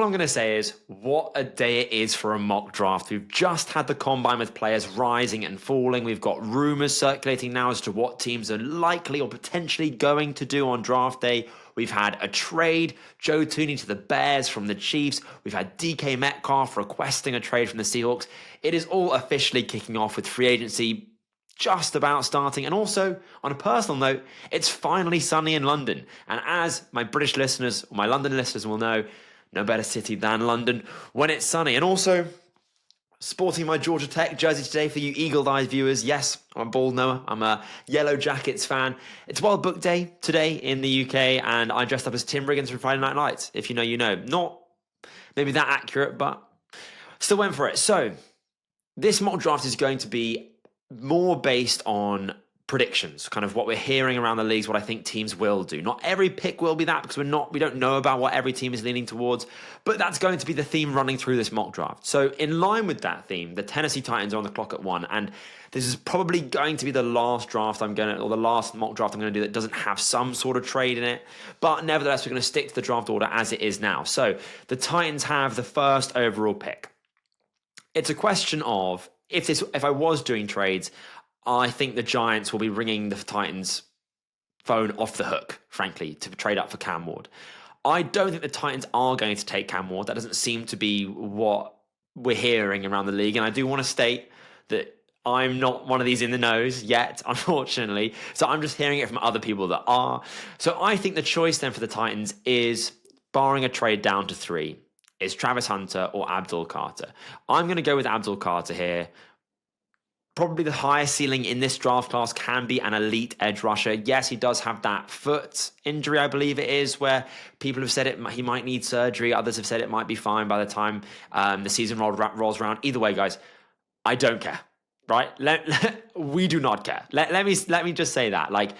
I'm going to say is, what a day it is for a mock draft. We've just had the combine with players rising and falling. We've got rumours circulating now as to what teams are likely or potentially going to do on draft day. We've had a trade, Joe Thuney to the Bears from the Chiefs. We've had DK Metcalf requesting a trade from the Seahawks. It is all officially kicking off with free agency just about starting. And also, on a personal note, it's finally sunny in London. And as my British listeners, or my London listeners will know, no better city than London when it's sunny. And also, sporting my Georgia Tech jersey today for you eagle-eyed viewers. Yes, I'm a bald Noah. I'm a Yellow Jackets fan. It's World Book Day today in the UK, and I dressed up as Tim Riggins from Friday Night Lights. If you know, you know. Not maybe that accurate, but still went for it. So, this mock draft is going to be more based on predictions, kind of what we're hearing around the leagues, what I think teams will do. Not every pick will be that, because we don't know about what every team is leaning towards, but that's going to be the theme running through this mock draft. So in line with that theme, the Tennessee Titans are on the clock at 1, and this is probably going to be the last draft or the last mock draft I'm going to do that doesn't have some sort of trade in it, but nevertheless, we're going to stick to the draft order as it is now. So the Titans have the first overall pick. It's a question of, if I was doing trades, I think the Giants will be ringing the Titans' phone off the hook, frankly, to trade up for Cam Ward. I don't think the Titans are going to take Cam Ward. That doesn't seem to be what we're hearing around the league. And I do want to state that I'm not one of these in the knows yet, unfortunately. So I'm just hearing it from other people that are. So I think the choice then for the Titans is, barring a trade down to 3, is Travis Hunter or Abdul Carter. I'm going to go with Abdul Carter here. Probably the highest ceiling in this draft class can be an elite edge rusher. Yes, he does have that foot injury, I believe it is, where people have said he might need surgery. Others have said it might be fine by the time the season rolls around. Either way, guys, I don't care, right? We do not care. Let me just say that. Like,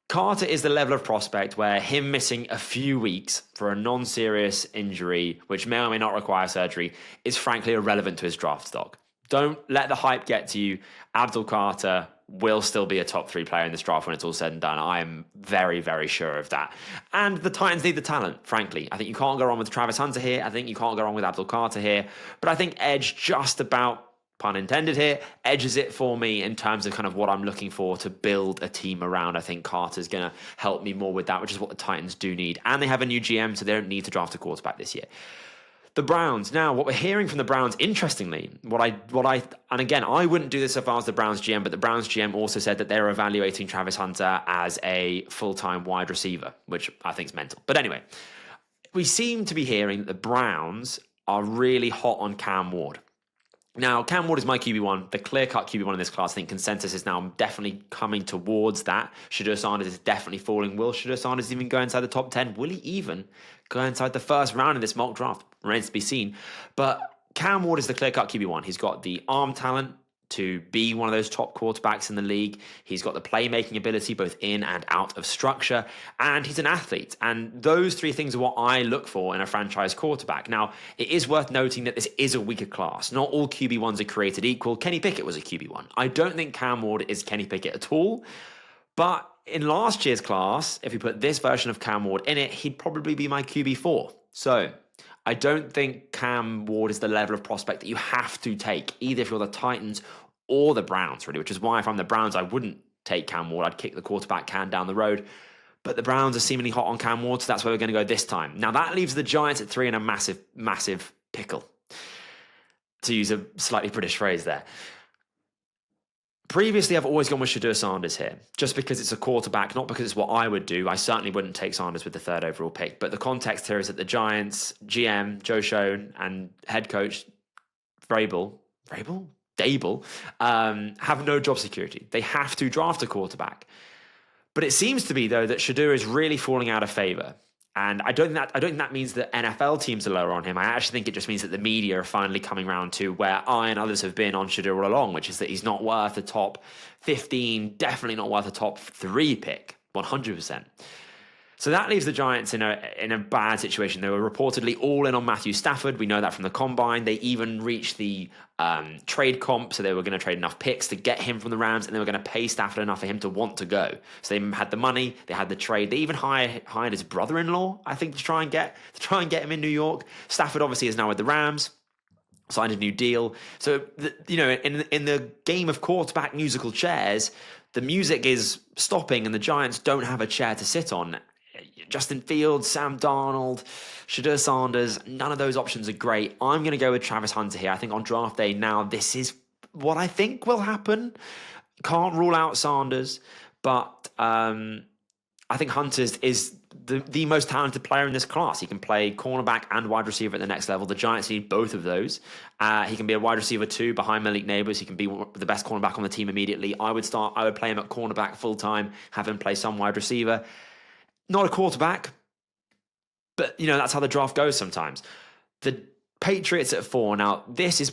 Carter is the level of prospect where him missing a few weeks for a non-serious injury, which may or may not require surgery, is frankly irrelevant to his draft stock. Don't let the hype get to you. Abdul Carter will still be a top 3 player in this draft when it's all said and done. I am very, very sure of that. And the Titans need the talent, frankly. I think you can't go wrong with Travis Hunter here. I think you can't go wrong with Abdul Carter here. But I think edge just about, pun intended here, edges it for me in terms of kind of what I'm looking for to build a team around. I think Carter's going to help me more with that, which is what the Titans do need. And they have a new GM, so they don't need to draft a quarterback this year. The Browns. Now, what we're hearing from the Browns, interestingly, and again, I wouldn't do this if I was the Browns GM, but the Browns GM also said that they're evaluating Travis Hunter as a full-time wide receiver, which I think is mental. But anyway, we seem to be hearing that the Browns are really hot on Cam Ward. Now, Cam Ward is my QB1, the clear-cut QB1 in this class. I think consensus is now definitely coming towards that. Shedeur Sanders is definitely falling. Will Shedeur Sanders even go inside the top 10? Will he even go inside the first round in this mock draft? Remains to be seen. But Cam Ward is the clear-cut QB1. He's got the arm talent to be one of those top quarterbacks in the league. He's got the playmaking ability both in and out of structure, and he's an athlete. And those 3 things are what I look for in a franchise quarterback. Now, it is worth noting that this is a weaker class. Not all QB1s are created equal. Kenny Pickett was a QB1. I don't think Cam Ward is Kenny Pickett at all, but in last year's class, if we put this version of Cam Ward in it, he'd probably be my QB4. So I don't think Cam Ward is the level of prospect that you have to take, either if you're the Titans or the Browns, really, which is why if I'm the Browns, I wouldn't take Cam Ward. I'd kick the quarterback can down the road. But the Browns are seemingly hot on Cam Ward, so that's where we're going to go this time. Now, that leaves the Giants at 3 in a massive, massive pickle, to use a slightly British phrase there. Previously, I've always gone with Shedeur Sanders here, just because it's a quarterback, not because it's what I would do. I certainly wouldn't take Sanders with the 3rd overall pick. But the context here is that the Giants GM, Joe Schoen, and head coach Dable, have no job security. They have to draft a quarterback. But it seems to be, though, that Shedeur is really falling out of favor. And I don't think that means that NFL teams are lower on him. I actually think it just means that the media are finally coming around to where I and others have been on Shedeur all along, which is that he's not worth a top 15, definitely not worth a top 3 pick, 100%. So that leaves the Giants in a bad situation. They were reportedly all in on Matthew Stafford. We know that from the combine. They even reached the trade comp, so they were going to trade enough picks to get him from the Rams, and they were going to pay Stafford enough for him to want to go. So they had the money, they had the trade. They even hired his brother-in-law, I think, to try and get him in New York. Stafford obviously is now with the Rams. Signed a new deal. So, in the game of quarterback musical chairs, the music is stopping and the Giants don't have a chair to sit on. Justin Fields, Sam Darnold, Shedeur Sanders, none of those options are great. I'm going to go with Travis Hunter here. I think on draft day now, this is what I think will happen. Can't rule out Sanders, but I think Hunter is the most talented player in this class. He can play cornerback and wide receiver at the next level. The Giants need both of those. He can be a wide receiver too, behind Malik Neighbors. He can be the best cornerback on the team immediately. I would play him at cornerback full time, have him play some wide receiver. Not a quarterback, but that's how the draft goes sometimes. The Patriots at 4. Now, this is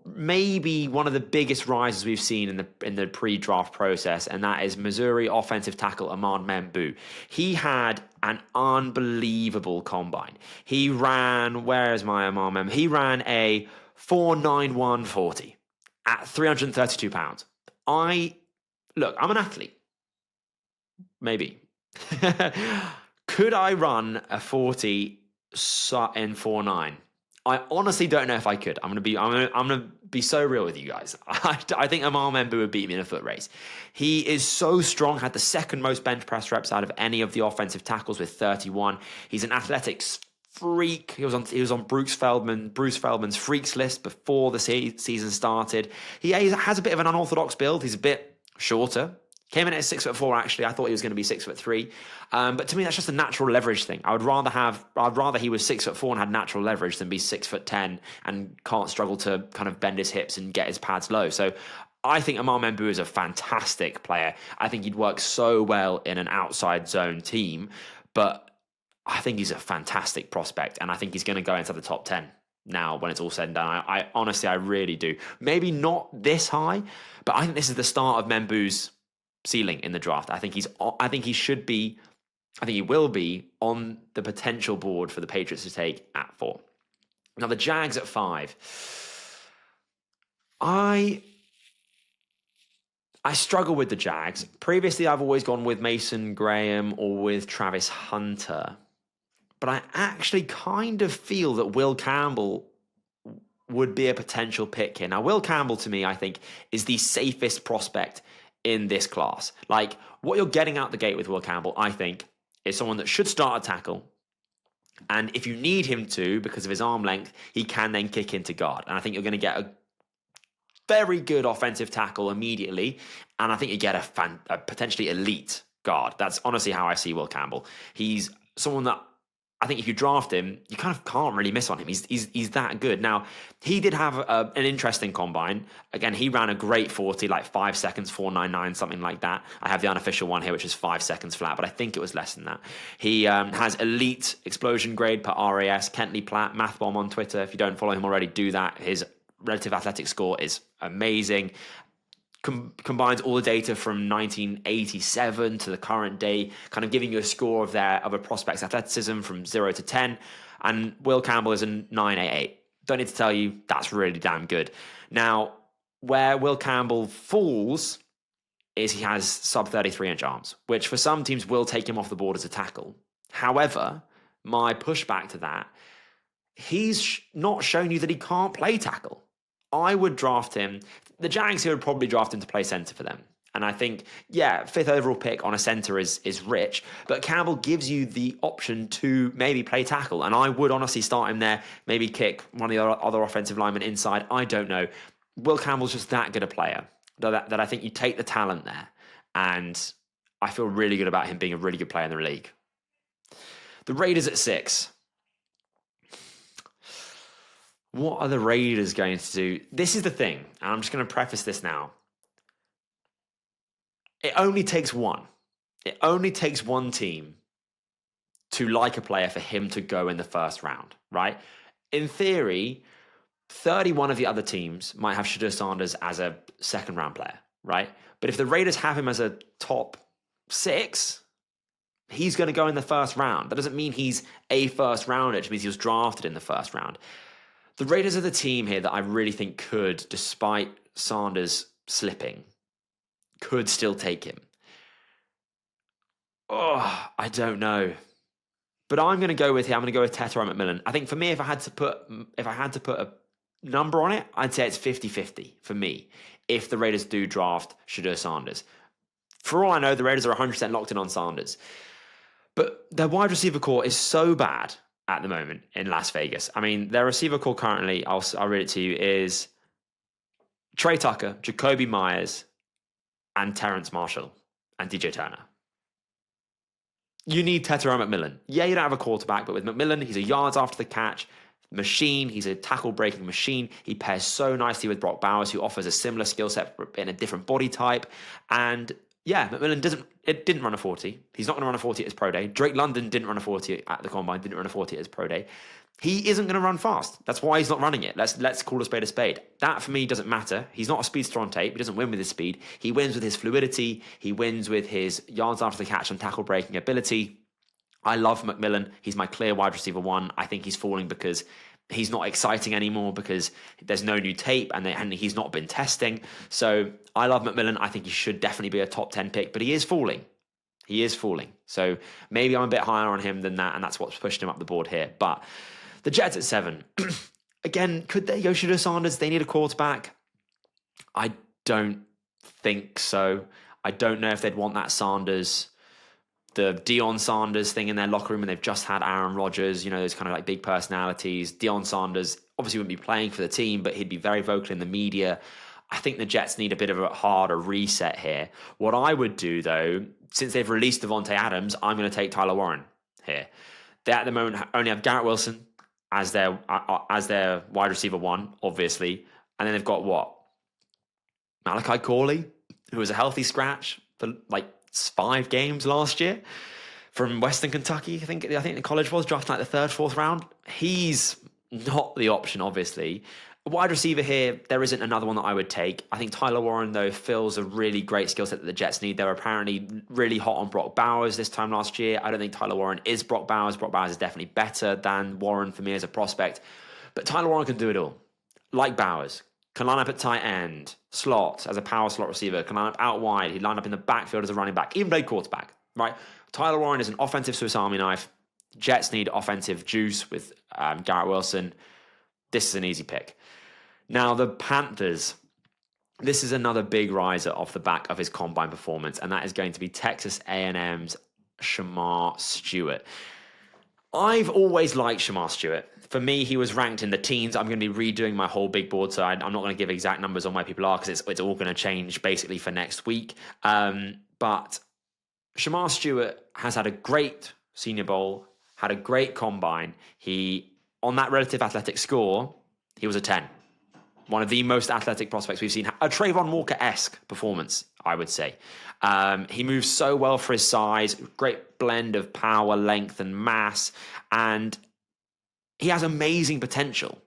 maybe one of the biggest rises we've seen in the pre-draft process, and that is Missouri offensive tackle Armand Membou. He had an unbelievable combine. He ran, where's my Armand Membou? He ran a 4.9140 at 332 pounds. I'm an athlete. Maybe. Could I run a 40 in 4.9? I honestly don't know if I could. I'm gonna be so real with you guys. I think Armand Membou would beat me in a foot race. He is so strong. Had the second most bench press reps out of any of the offensive tackles with 31. He's an athletics freak. He was on Bruce Feldman's freaks list before the season started. He has a bit of an unorthodox build. He's a bit shorter. Came in at 6'4", actually. I thought he was going to be 6'3". But to me, that's just a natural leverage thing. I'd rather he was 6'4" and had natural leverage than be 6'10" and can't struggle to kind of bend his hips and get his pads low. So I think Armand Membou is a fantastic player. I think he'd work so well in an outside zone team, but I think he's a fantastic prospect, and I think he's going to go into the top 10 now when it's all said and done. I honestly, I really do. Maybe not this high, but I think this is the start of Membou's ceiling in the draft. I think he will be on the potential board for the Patriots to take at 4. Now the Jags at 5. I struggle with the Jags. Previously, I've always gone with Mason Graham or with Travis Hunter, but I actually kind of feel that Will Campbell would be a potential pick here. Now, Will Campbell, to me, I think, is the safest prospect in this class. Like, what you're getting out the gate with Will Campbell, I think, is someone that should start a tackle. And if you need him to, because of his arm length, he can then kick into guard. And I think you're going to get a very good offensive tackle immediately. And I think you get a potentially elite guard. That's honestly how I see Will Campbell. He's someone that I think if you draft him, you kind of can't really miss on him. He's that good. Now, he did have an interesting combine. Again, he ran a great 40, like 5 seconds, 4.99, something like that. I have the unofficial one here, which is 5 seconds flat, but I think it was less than that. He has elite explosion grade per RAS. Kentley Platt, Math Bomb on Twitter. If you don't follow him already, do that. His relative athletic score is amazing. Combines all the data from 1987 to the current day, kind of giving you a score of a prospect's athleticism from 0 to 10. And Will Campbell is a 9.88. Don't need to tell you, that's really damn good. Now, where Will Campbell falls is he has sub 33-inch arms, which for some teams will take him off the board as a tackle. However, my pushback to that, he's not shown you that he can't play tackle. I would draft him. The Jags here would probably draft him to play center for them. And I think, 5th overall pick on a center is rich, but Campbell gives you the option to maybe play tackle. And I would honestly start him there, maybe kick one of the other offensive linemen inside. I don't know. Will Campbell's just that good a player that I think you take the talent there. And I feel really good about him being a really good player in the league. The Raiders at 6. What are the Raiders going to do? This is the thing, and I'm just going to preface this now. It only takes one. It only takes one team to like a player for him to go in the first round, right? In theory, 31 of the other teams might have Shedeur Sanders as a second-round player, right? But if the Raiders have him as a top 6, he's going to go in the first round. That doesn't mean he's a first rounder. It just means he was drafted in the first round. The Raiders are the team here that I really think could, despite Sanders slipping, could still take him. Oh, I don't know. But I'm going to go with Tetairoa McMillan. I think for me, if I had to put a number on it, I'd say it's 50-50 for me if the Raiders do draft Shedeur Sanders. For all I know, the Raiders are 100% locked in on Sanders. But their wide receiver core is so bad at the moment in Las Vegas. I mean, their receiver core currently, I'll read it to you, is Trey Tucker, Jakobi Meyers, and Terrence Marshall, and DJ Turner. You need Tetairoa McMillan. Yeah, you don't have a quarterback, but with McMillan, he's a yards after the catch machine. He's a tackle-breaking machine. He pairs so nicely with Brock Bowers, who offers a similar skill set in a different body type. And yeah, McMillan didn't run a 40. He's not going to run a 40 at his pro day. Drake London didn't run a 40 at the combine, didn't run a 40 at his pro day. He isn't going to run fast. That's why he's not running it. Let's call a spade a spade. That, for me, doesn't matter. He's not a speedster on tape. He doesn't win with his speed. He wins with his fluidity. He wins with his yards after the catch and tackle-breaking ability. I love McMillan. He's my clear wide receiver one. I think he's falling because he's not exciting anymore, because there's no new tape and he's not been testing. So I love McMillan. I think he should definitely be a top 10 pick, but he is falling. He is falling. So maybe I'm a bit higher on him than that, and that's what's pushed him up the board here. But the Jets at 7. Again, could they go Shedeur Sanders? They need a quarterback. I don't think so. I don't know if they'd want that Sanders, the Deion Sanders thing in their locker room, and they've just had Aaron Rodgers, those kind of like big personalities. Deion Sanders obviously wouldn't be playing for the team, but he'd be very vocal in the media. I think the Jets need a bit of a harder reset here. What I would do, though, since they've released Devontae Adams, I'm going to take Tyler Warren here. They at the moment only have Garrett Wilson as their wide receiver one, obviously. And then they've got what? Malachi Corley, who was a healthy scratch for like 5 games last year from Western Kentucky. I think the college was drafted like the 3rd, 4th round. He's not the option, obviously. A wide receiver here, there isn't another one that I would take. I think Tyler Warren, though, fills a really great skill set that the Jets need. They were apparently really hot on Brock Bowers this time last year. I don't think Tyler Warren is Brock Bowers. Brock Bowers is definitely better than Warren for me as a prospect. But Tyler Warren can do it all. Like Bowers. Can line up at tight end, slot, as a power slot receiver. Can line up out wide. He'd line up in the backfield as a running back. Even played quarterback, right? Tyler Warren is an offensive Swiss Army knife. Jets need offensive juice with Garrett Wilson. This is an easy pick. Now, the Panthers, this is another big riser off the back of his combine performance, and that is going to be Texas A&M's Shamar Stewart. I've always liked Shamar Stewart. For me, he was ranked in the teens. I'm going to be redoing my whole big board, so I'm not going to give exact numbers on where people are because it's all going to change basically for next week. But Shamar Stewart has had a great Senior Bowl, had a great combine. On that relative athletic score, he was a 10. One of the most athletic prospects we've seen. A Trayvon Walker-esque performance, I would say. He moves so well for his size. Great blend of power, length, and mass. And he has amazing potential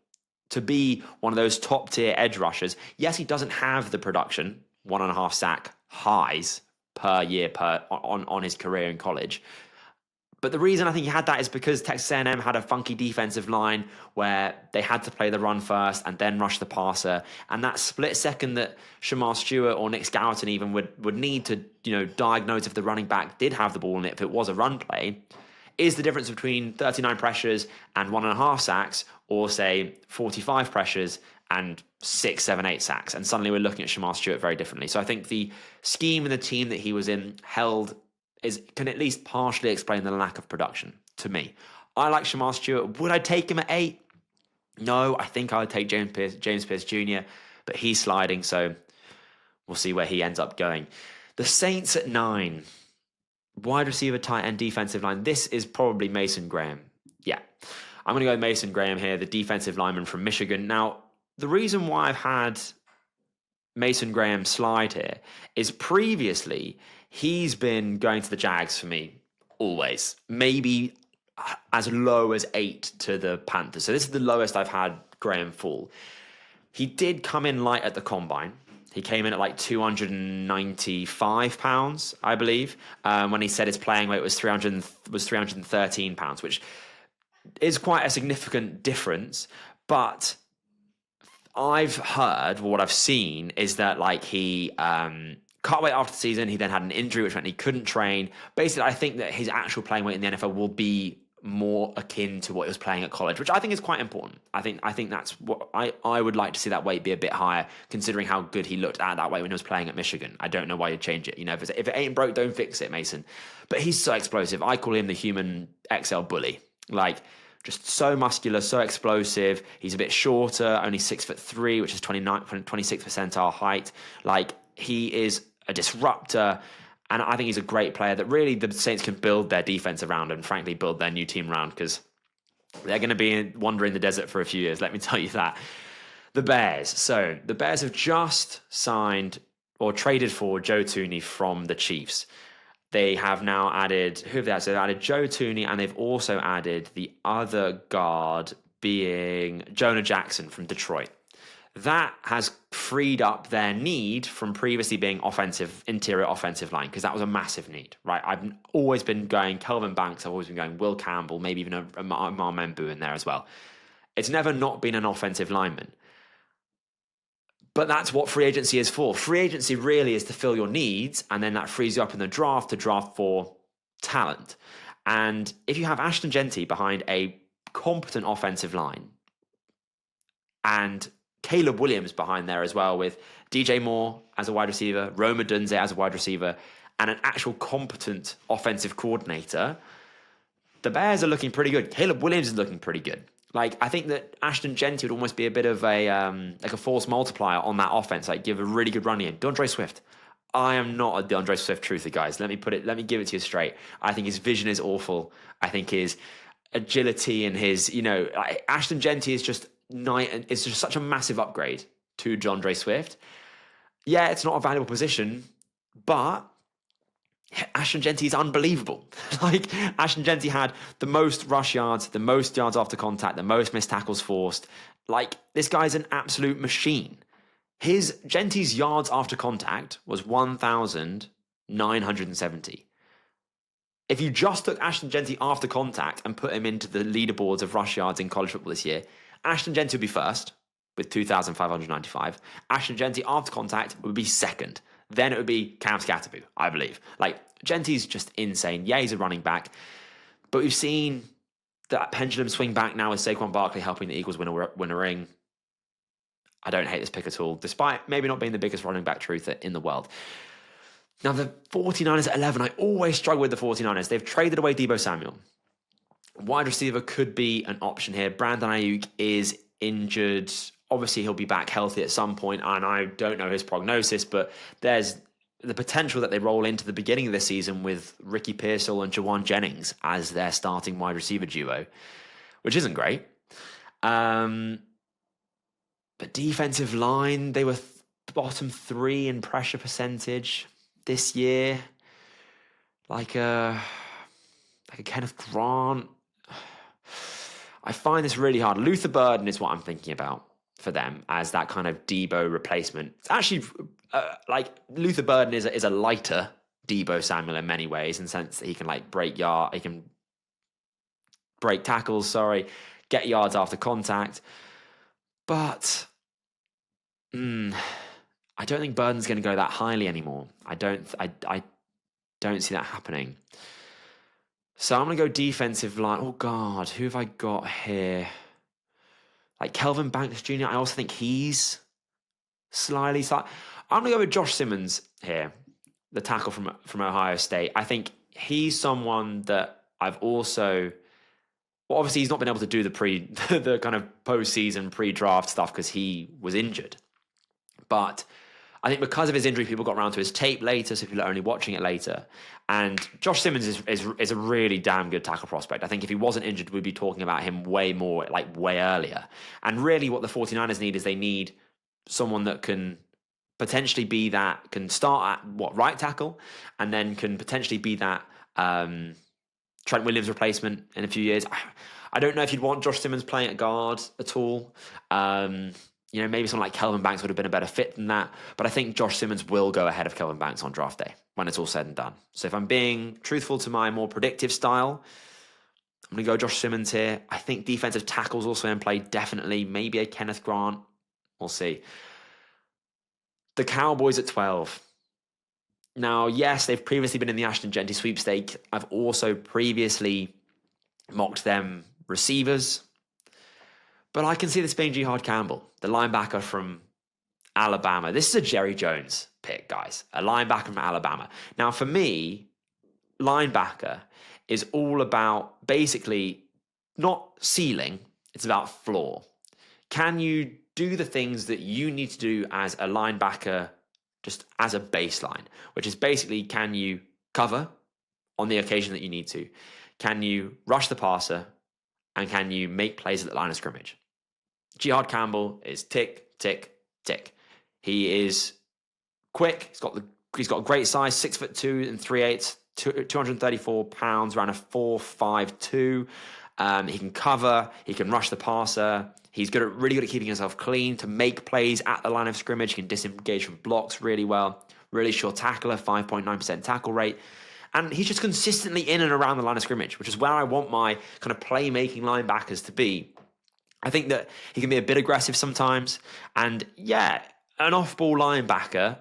to be one of those top-tier edge rushers. Yes, he doesn't have the production, 1.5 sack highs per year on his career in college. But the reason I think he had that is because Texas A&M had a funky defensive line where they had to play the run first and then rush the passer. And that split second that Shamar Stewart or Nick Scourton even would need to, diagnose if the running back did have the ball in it, if it was a run play, is the difference between 39 pressures and 1.5 sacks, or say 45 pressures and 6, 7, 8 sacks. And suddenly we're looking at Shamar Stewart very differently. So I think the scheme and the team that he was in can at least partially explain the lack of production to me. I like Shamar Stewart. Would I take him at 8? No, I think I would take James Pierce Jr., but he's sliding, so we'll see where he ends up going. The Saints at 9. Wide receiver, tight end, defensive line. This is probably Mason Graham. Yeah, I'm going to go Mason Graham here, the defensive lineman from Michigan. Now, the reason why I've had Mason Graham slide here is previously he's been going to the Jags for me always, maybe as low as 8 to the Panthers. So this is the lowest I've had Graham fall. He did come in light at the combine. He came in at like £295, I believe. When he said his playing weight was 313 pounds, which is quite a significant difference. But I've heard, what I've seen is that like he cut weight after the season. He then had an injury, which meant he couldn't train. Basically, I think that his actual playing weight in the NFL will be more akin to what he was playing at college, which I think is quite important. I think that's what I would like to see, that weight be a bit higher, considering how good he looked at that weight when he was playing at Michigan. I don't know why you'd change it. You know, if it ain't broke, don't fix it, Mason. But he's so explosive. I call him the human XL bully. Like, just so muscular, so explosive. He's a bit shorter, only 6'3", which is 26th percentile height. Like, he is a disruptor. And I think he's a great player that really the Saints can build their defense around and, frankly, build their new team around, because they're going to be wandering the desert for a few years, let me tell you that. The Bears. So the Bears have just signed or traded for Joe Thuney from the Chiefs. They have now added, who have they added? So they've added Joe Thuney, and they've also added the other guard being Jonah Jackson from Detroit. That has freed up their need from previously being interior offensive line, because that was a massive need, right? I've always been going Kelvin Banks, I've always been going Will Campbell, maybe even Armand Membou in there as well. It's never not been an offensive lineman. But that's what free agency is for. Free agency really is to fill your needs, and then that frees you up in the draft to draft for talent. And if you have Ashton Jeanty behind a competent offensive line, and Caleb Williams behind there as well, with DJ Moore as a wide receiver, Rome Odunze as a wide receiver, and an actual competent offensive coordinator, the Bears are looking pretty good. Caleb Williams is looking pretty good. Like, I think that Ashton Jeanty would almost be a bit of a like a force multiplier on that offense, like give a really good run game. DeAndre Swift. I am not a DeAndre Swift truther, guys. Let me give it to you straight. I think his vision is awful. I think his agility and his, Ashton Jeanty is just it's just such a massive upgrade to DeAndre Swift. Yeah, it's not a valuable position, but Ashton Jeanty is unbelievable. Like, Ashton Jeanty had the most rush yards, the most yards after contact, the most missed tackles forced. Like, this guy's an absolute machine. Jeanty's yards after contact was 1,970. If you just took Ashton Jeanty after contact and put him into the leaderboards of rush yards in college football this year, Ashton Jeanty would be first with 2,595. Ashton Jeanty after contact would be second. Then it would be Cam Scatterby, I believe. Like, Jeanty's just insane. Yeah, he's a running back. But we've seen that pendulum swing back now with Saquon Barkley helping the Eagles win a ring. I don't hate this pick at all, despite maybe not being the biggest running back truther in the world. Now, the 49ers at 11, I always struggle with the 49ers. They've traded away Deebo Samuel. Wide receiver could be an option here. Brandon Ayuk is injured. Obviously, he'll be back healthy at some point, and I don't know his prognosis, but there's the potential that they roll into the beginning of the season with Ricky Pearsall and Jawan Jennings as their starting wide receiver duo, which isn't great. But defensive line, they were bottom 3 in pressure percentage this year. Like a Kenneth Grant. I find this really hard. Luther Burden is what I'm thinking about for them as that kind of Deebo replacement. It's actually Luther Burden is a lighter Deebo Samuel in many ways, in the sense that he can break tackles, get yards after contact. But I don't think Burden's going to go that highly anymore. I don't see that happening. So I'm going to go defensive line. Oh, God, who have I got here? Like Kelvin Banks Jr., I also think he's slightly... I'm going to go with Josh Simmons here, the tackle from Ohio State. I think he's someone that I've also... Well, obviously, he's not been able to do the kind of postseason pre-draft stuff because he was injured. But I think because of his injury, people got around to his tape later, so people are only watching it later. And Josh Simmons is a really damn good tackle prospect. I think if he wasn't injured, we'd be talking about him way earlier. And really what the 49ers need is they need someone that can potentially be that, can start at right tackle, and then can potentially be that Trent Williams replacement in a few years. I don't know if you'd want Josh Simmons playing at guard at all. maybe someone like Kelvin Banks would have been a better fit than that. But I think Josh Simmons will go ahead of Kelvin Banks on draft day when it's all said and done. So if I'm being truthful to my more predictive style, I'm going to go Josh Simmons here. I think defensive tackles also in play, definitely. Maybe a Kenneth Grant. We'll see. The Cowboys at 12. Now, yes, they've previously been in the Ashton Jeanty sweepstake. I've also previously mocked them receivers. But I can see this being Jihaad Campbell, the linebacker from Alabama. This is a Jerry Jones pick, guys. A linebacker from Alabama. Now, for me, linebacker is all about basically not ceiling, it's about floor. Can you do the things that you need to do as a linebacker just as a baseline, which is basically, can you cover on the occasion that you need to? Can you rush the passer? And can you make plays at the line of scrimmage? Jihaad Campbell is tick, tick, tick. He is quick. He's got a great size, 6'2" and 3/8, 234 pounds, around a 4.52. He can cover. He can rush the passer. He's really good at keeping himself clean to make plays at the line of scrimmage. He can disengage from blocks really well. Really sure tackler, 5.9% tackle rate. And he's just consistently in and around the line of scrimmage, which is where I want my kind of playmaking linebackers to be. I think that he can be a bit aggressive sometimes. And yeah, an off-ball linebacker,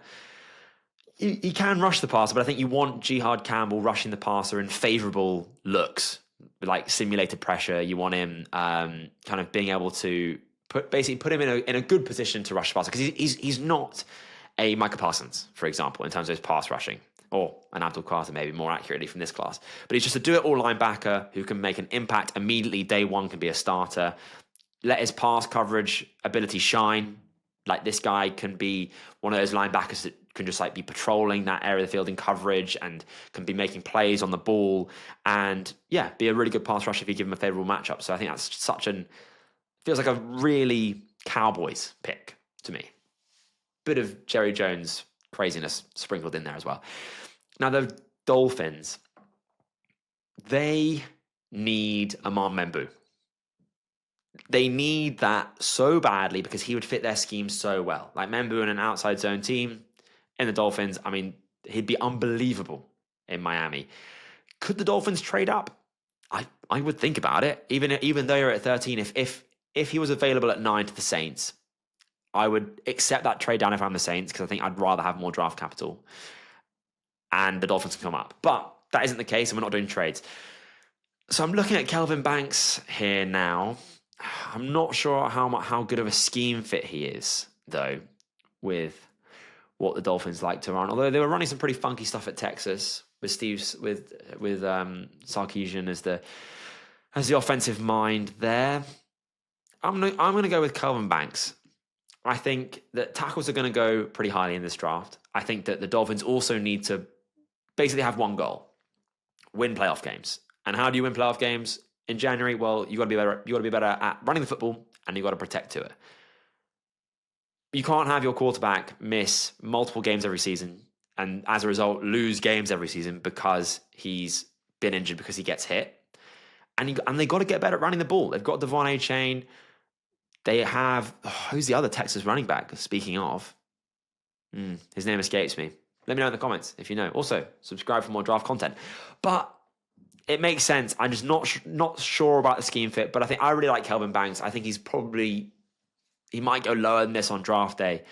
he can rush the passer, but I think you want Jihaad Campbell rushing the passer in favourable looks, like simulated pressure. You want him kind of being able to put him in a good position to rush the passer, because he's not a Micah Parsons, for example, in terms of his pass rushing, or an Abdul Carter maybe more accurately from this class. But he's just a do-it-all linebacker who can make an impact immediately. Day one can be a starter. Let his pass coverage ability shine. Like, this guy can be one of those linebackers that can just be patrolling that area of the field in coverage and can be making plays on the ball, and yeah, be a really good pass rusher if you give him a favorable matchup. So I think that's feels like a really Cowboys pick to me. Bit of Jerry Jones craziness sprinkled in there as well. Now, the Dolphins, they need Armand Membou. They need that so badly because he would fit their scheme so well. Like, Membou in an outside zone team in the Dolphins, I mean, he'd be unbelievable in Miami. Could the Dolphins trade up? I would think about it. Even though you're at 13, if he was available at 9 to the Saints, I would accept that trade down if I'm the Saints, because I think I'd rather have more draft capital and the Dolphins can come up. But that isn't the case, and we're not doing trades. So I'm looking at Kelvin Banks here now. I'm not sure how good of a scheme fit he is, though, with what the Dolphins like to run. Although they were running some pretty funky stuff at Texas with Sarkisian as the offensive mind there. I'm going to go with Kelvin Banks. I think that tackles are going to go pretty highly in this draft. I think that the Dolphins also need to basically have one goal: win playoff games. And how do you win playoff games in January? Well, you got to be better. You got to be better at running the football, and you got to protect to it. You can't have your quarterback miss multiple games every season, and as a result, lose games every season because he's been injured, because he gets hit. And they got to get better at running the ball. They've got Devon A-Chain. They have, who's the other Texas running back? Speaking of, his name escapes me. Let me know in the comments if you know. Also, subscribe for more draft content. But it makes sense. I'm just not sure about the scheme fit, but I really like Kelvin Banks. I think he might go lower than this on draft day,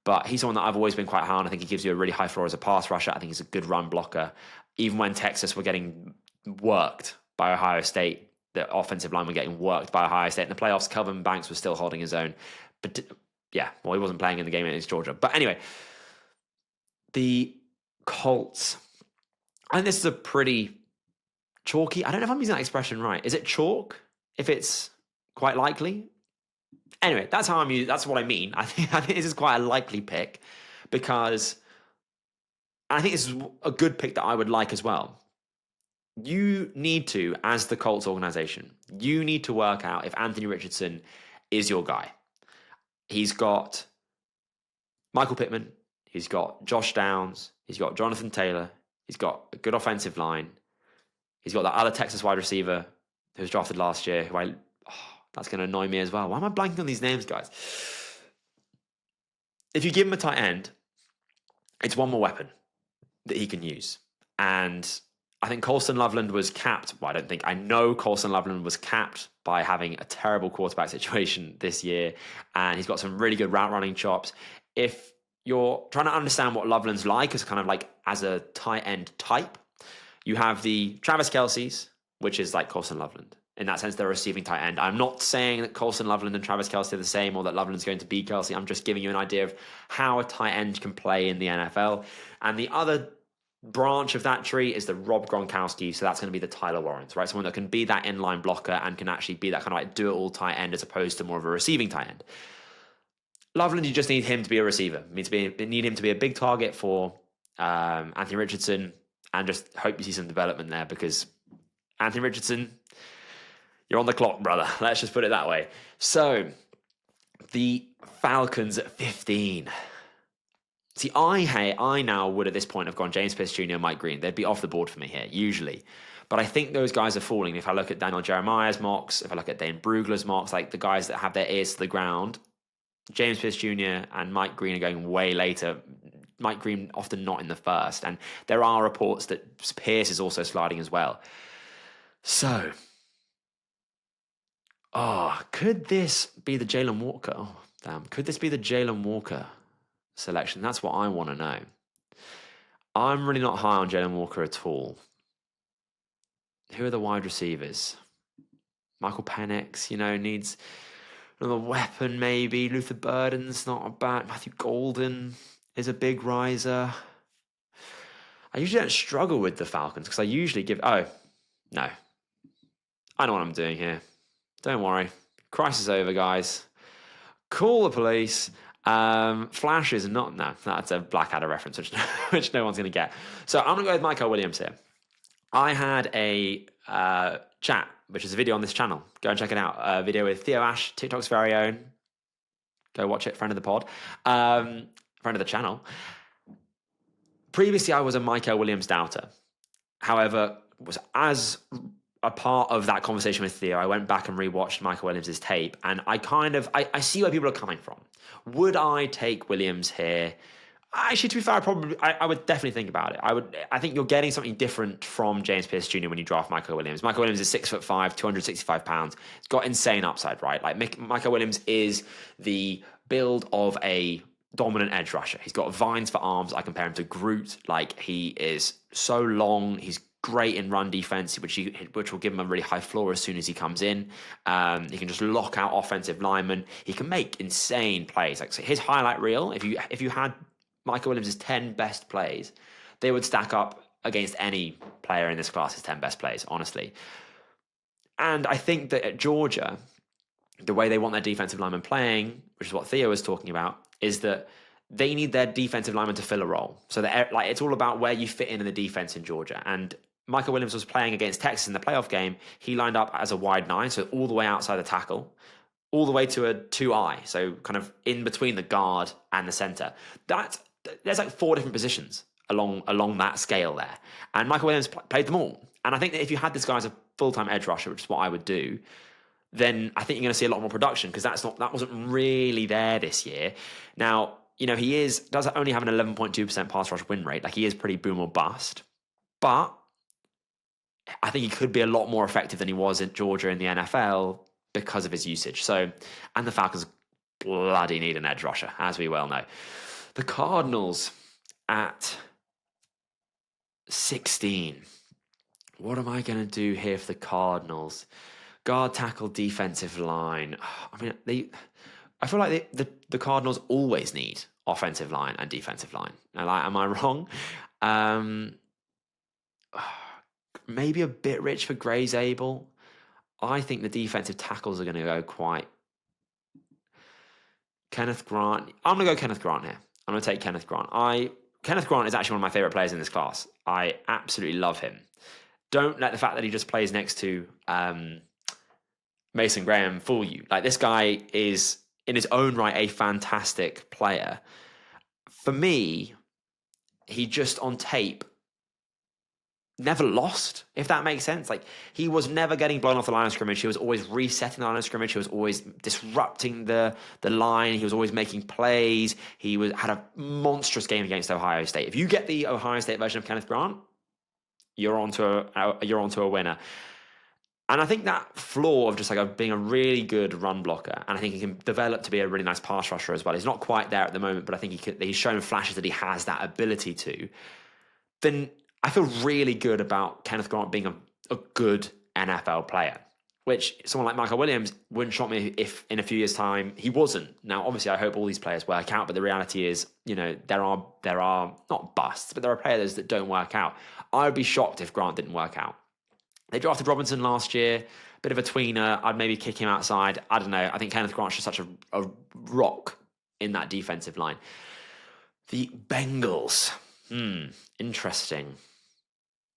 but he's someone that I've always been quite high on. I think he gives you a really high floor as a pass rusher. I think he's a good run blocker. Even when Texas were getting worked by Ohio State, the offensive line were getting worked by Ohio State in the playoffs, Kelvin Banks was still holding his own. But yeah, well, he wasn't playing in the game against Georgia. But anyway, the Colts. I think this is a pretty chalky. I don't know if I'm using that expression right. Is it chalk if it's quite likely? Anyway, that's what I mean. I think this is quite a likely pick, because I think this is a good pick that I would like as well. You need to, as the Colts organization, you need to work out if Anthony Richardson is your guy. He's got Michael Pittman. He's got Josh Downs. He's got Jonathan Taylor. He's got a good offensive line. He's got that other Texas wide receiver who was drafted last year, that's going to annoy me as well. Why am I blanking on these names, guys? if you give him a tight end, it's one more weapon that he can use. And I think Colston Loveland was capped. Well, I know Colston Loveland was capped by having a terrible quarterback situation this year. And he's got some really good route running chops. If you're trying to understand what Loveland's like as kind of like as a tight end type, you have the Travis Kelce's, which is like Colston Loveland. In that sense, they're a receiving tight end. I'm not saying that Colston Loveland and Travis Kelce are the same or that Loveland's going to be Kelce. I'm just giving you an idea of how a tight end can play in the NFL. And the other branch of that tree is the Rob Gronkowski. So that's going to be the Tyler Lawrence, right? Someone that can be that inline blocker and can actually be that kind of like do-it-all tight end as opposed to more of a receiving tight end. Loveland, you just need him to be a receiver. You need him to be a big target for Anthony Richardson, and just hope you see some development there, because Anthony Richardson, you're on the clock, brother. Let's just put it that way. So, the Falcons at 15. See, I now would at this point have gone James Pierce Jr. and Mike Green. They'd be off the board for me here, usually. But I think those guys are falling. If I look at Daniel Jeremiah's mocks, if I look at Dane Brugler's mocks, like the guys that have their ears to the ground, James Pierce Jr. and Mike Green are going way later. Mike Green often not in the first. And there are reports that Pierce is also sliding as well. So, could this be the Jalon Walker? Oh, damn. Could this be the Jalon Walker selection? That's what I want to know. I'm really not high on Jalon Walker at all. Who are the wide receivers? Michael Penix, needs another weapon maybe. Luther Burden's not a bad. Matthew Golden is a big riser. I usually don't struggle with the Falcons because I usually give... Oh, no. I know what I'm doing here. Don't worry. Crisis over, guys. Call the police. Flash is not... No, that's a Blackadder reference, which no one's going to get. So I'm going to go with Mykel Williams here. I had a chat, which is a video on this channel. Go and check it out. A video with Theo Ash, TikTok's very own. Go watch it, friend of the pod. Friend of the channel. Previously, I was a Mykel Williams doubter. However, was as a part of that conversation with Theo, I went back and rewatched Mykel Williams' tape, and I see where people are coming from. Would I take Williams here? Actually, to be fair, I would definitely think about it. I think you're getting something different from James Pierce Jr. when you draft Mykel Williams. Mykel Williams is 6'5", 265 pounds. He's got insane upside, right? Like Mykel Williams is the build of a dominant edge rusher. He's got vines for arms. I compare him to Groot. Like, he is so long. He's great in run defense, which will give him a really high floor as soon as he comes in. He can just lock out offensive linemen. He can make insane plays. Like, so his highlight reel, if you had Mykel Williams' 10 best plays, they would stack up against any player in this class's 10 best plays, honestly. And I think that at Georgia, the way they want their defensive linemen playing, which is what Theo was talking about, is that they need their defensive linemen to fill a role. So that, like, it's all about where you fit in the defense in Georgia. And Mykel Williams was playing against Texas in the playoff game. He lined up as a wide 9, so all the way outside the tackle, all the way to a 2I, so kind of in between the guard and the center. There's like 4 different positions along that scale there. And Mykel Williams played them all. And I think that if you had this guy as a full-time edge rusher, which is what I would do, then I think you're going to see a lot more production, because that wasn't really there this year. Now, he does only have an 11.2% pass rush win rate. Like, he is pretty boom or bust. But I think he could be a lot more effective than he was in Georgia in the NFL because of his usage. So, and the Falcons bloody need an edge rusher, as we well know. The Cardinals at 16. What am I going to do here for the Cardinals? Guard, tackle, defensive line. I mean, I feel like the Cardinals always need offensive line and defensive line. Am I wrong? Maybe a bit rich for Grey Zabel. I think the defensive tackles are going to go quite... Kenneth Grant. I'm going to go Kenneth Grant here. I'm going to take Kenneth Grant. Kenneth Grant is actually one of my favorite players in this class. I absolutely love him. Don't let the fact that he just plays next to Mason Graham fool you. Like, this guy is, in his own right, a fantastic player. For me, he just on tape never lost, if that makes sense. Like, he was never getting blown off the line of scrimmage. He was always resetting the line of scrimmage. He was always disrupting the line. He was always making plays. Had a monstrous game against Ohio State. If you get the Ohio State version of Kenneth Grant, you're onto a winner. And I think that flaw of just like being a really good run blocker, and I think he can develop to be a really nice pass rusher as well. He's not quite there at the moment, but I think he's shown flashes that he has that ability to. Then I feel really good about Kenneth Grant being a good NFL player, which someone like Mykel Williams wouldn't shock me if in a few years' time he wasn't. Now, obviously, I hope all these players work out, but the reality is, there are not busts, but there are players that don't work out. I would be shocked if Grant didn't work out. They drafted Robinson last year, bit of a tweener. I'd maybe kick him outside. I don't know. I think Kenneth Grant's just such a rock in that defensive line. The Bengals. Interesting.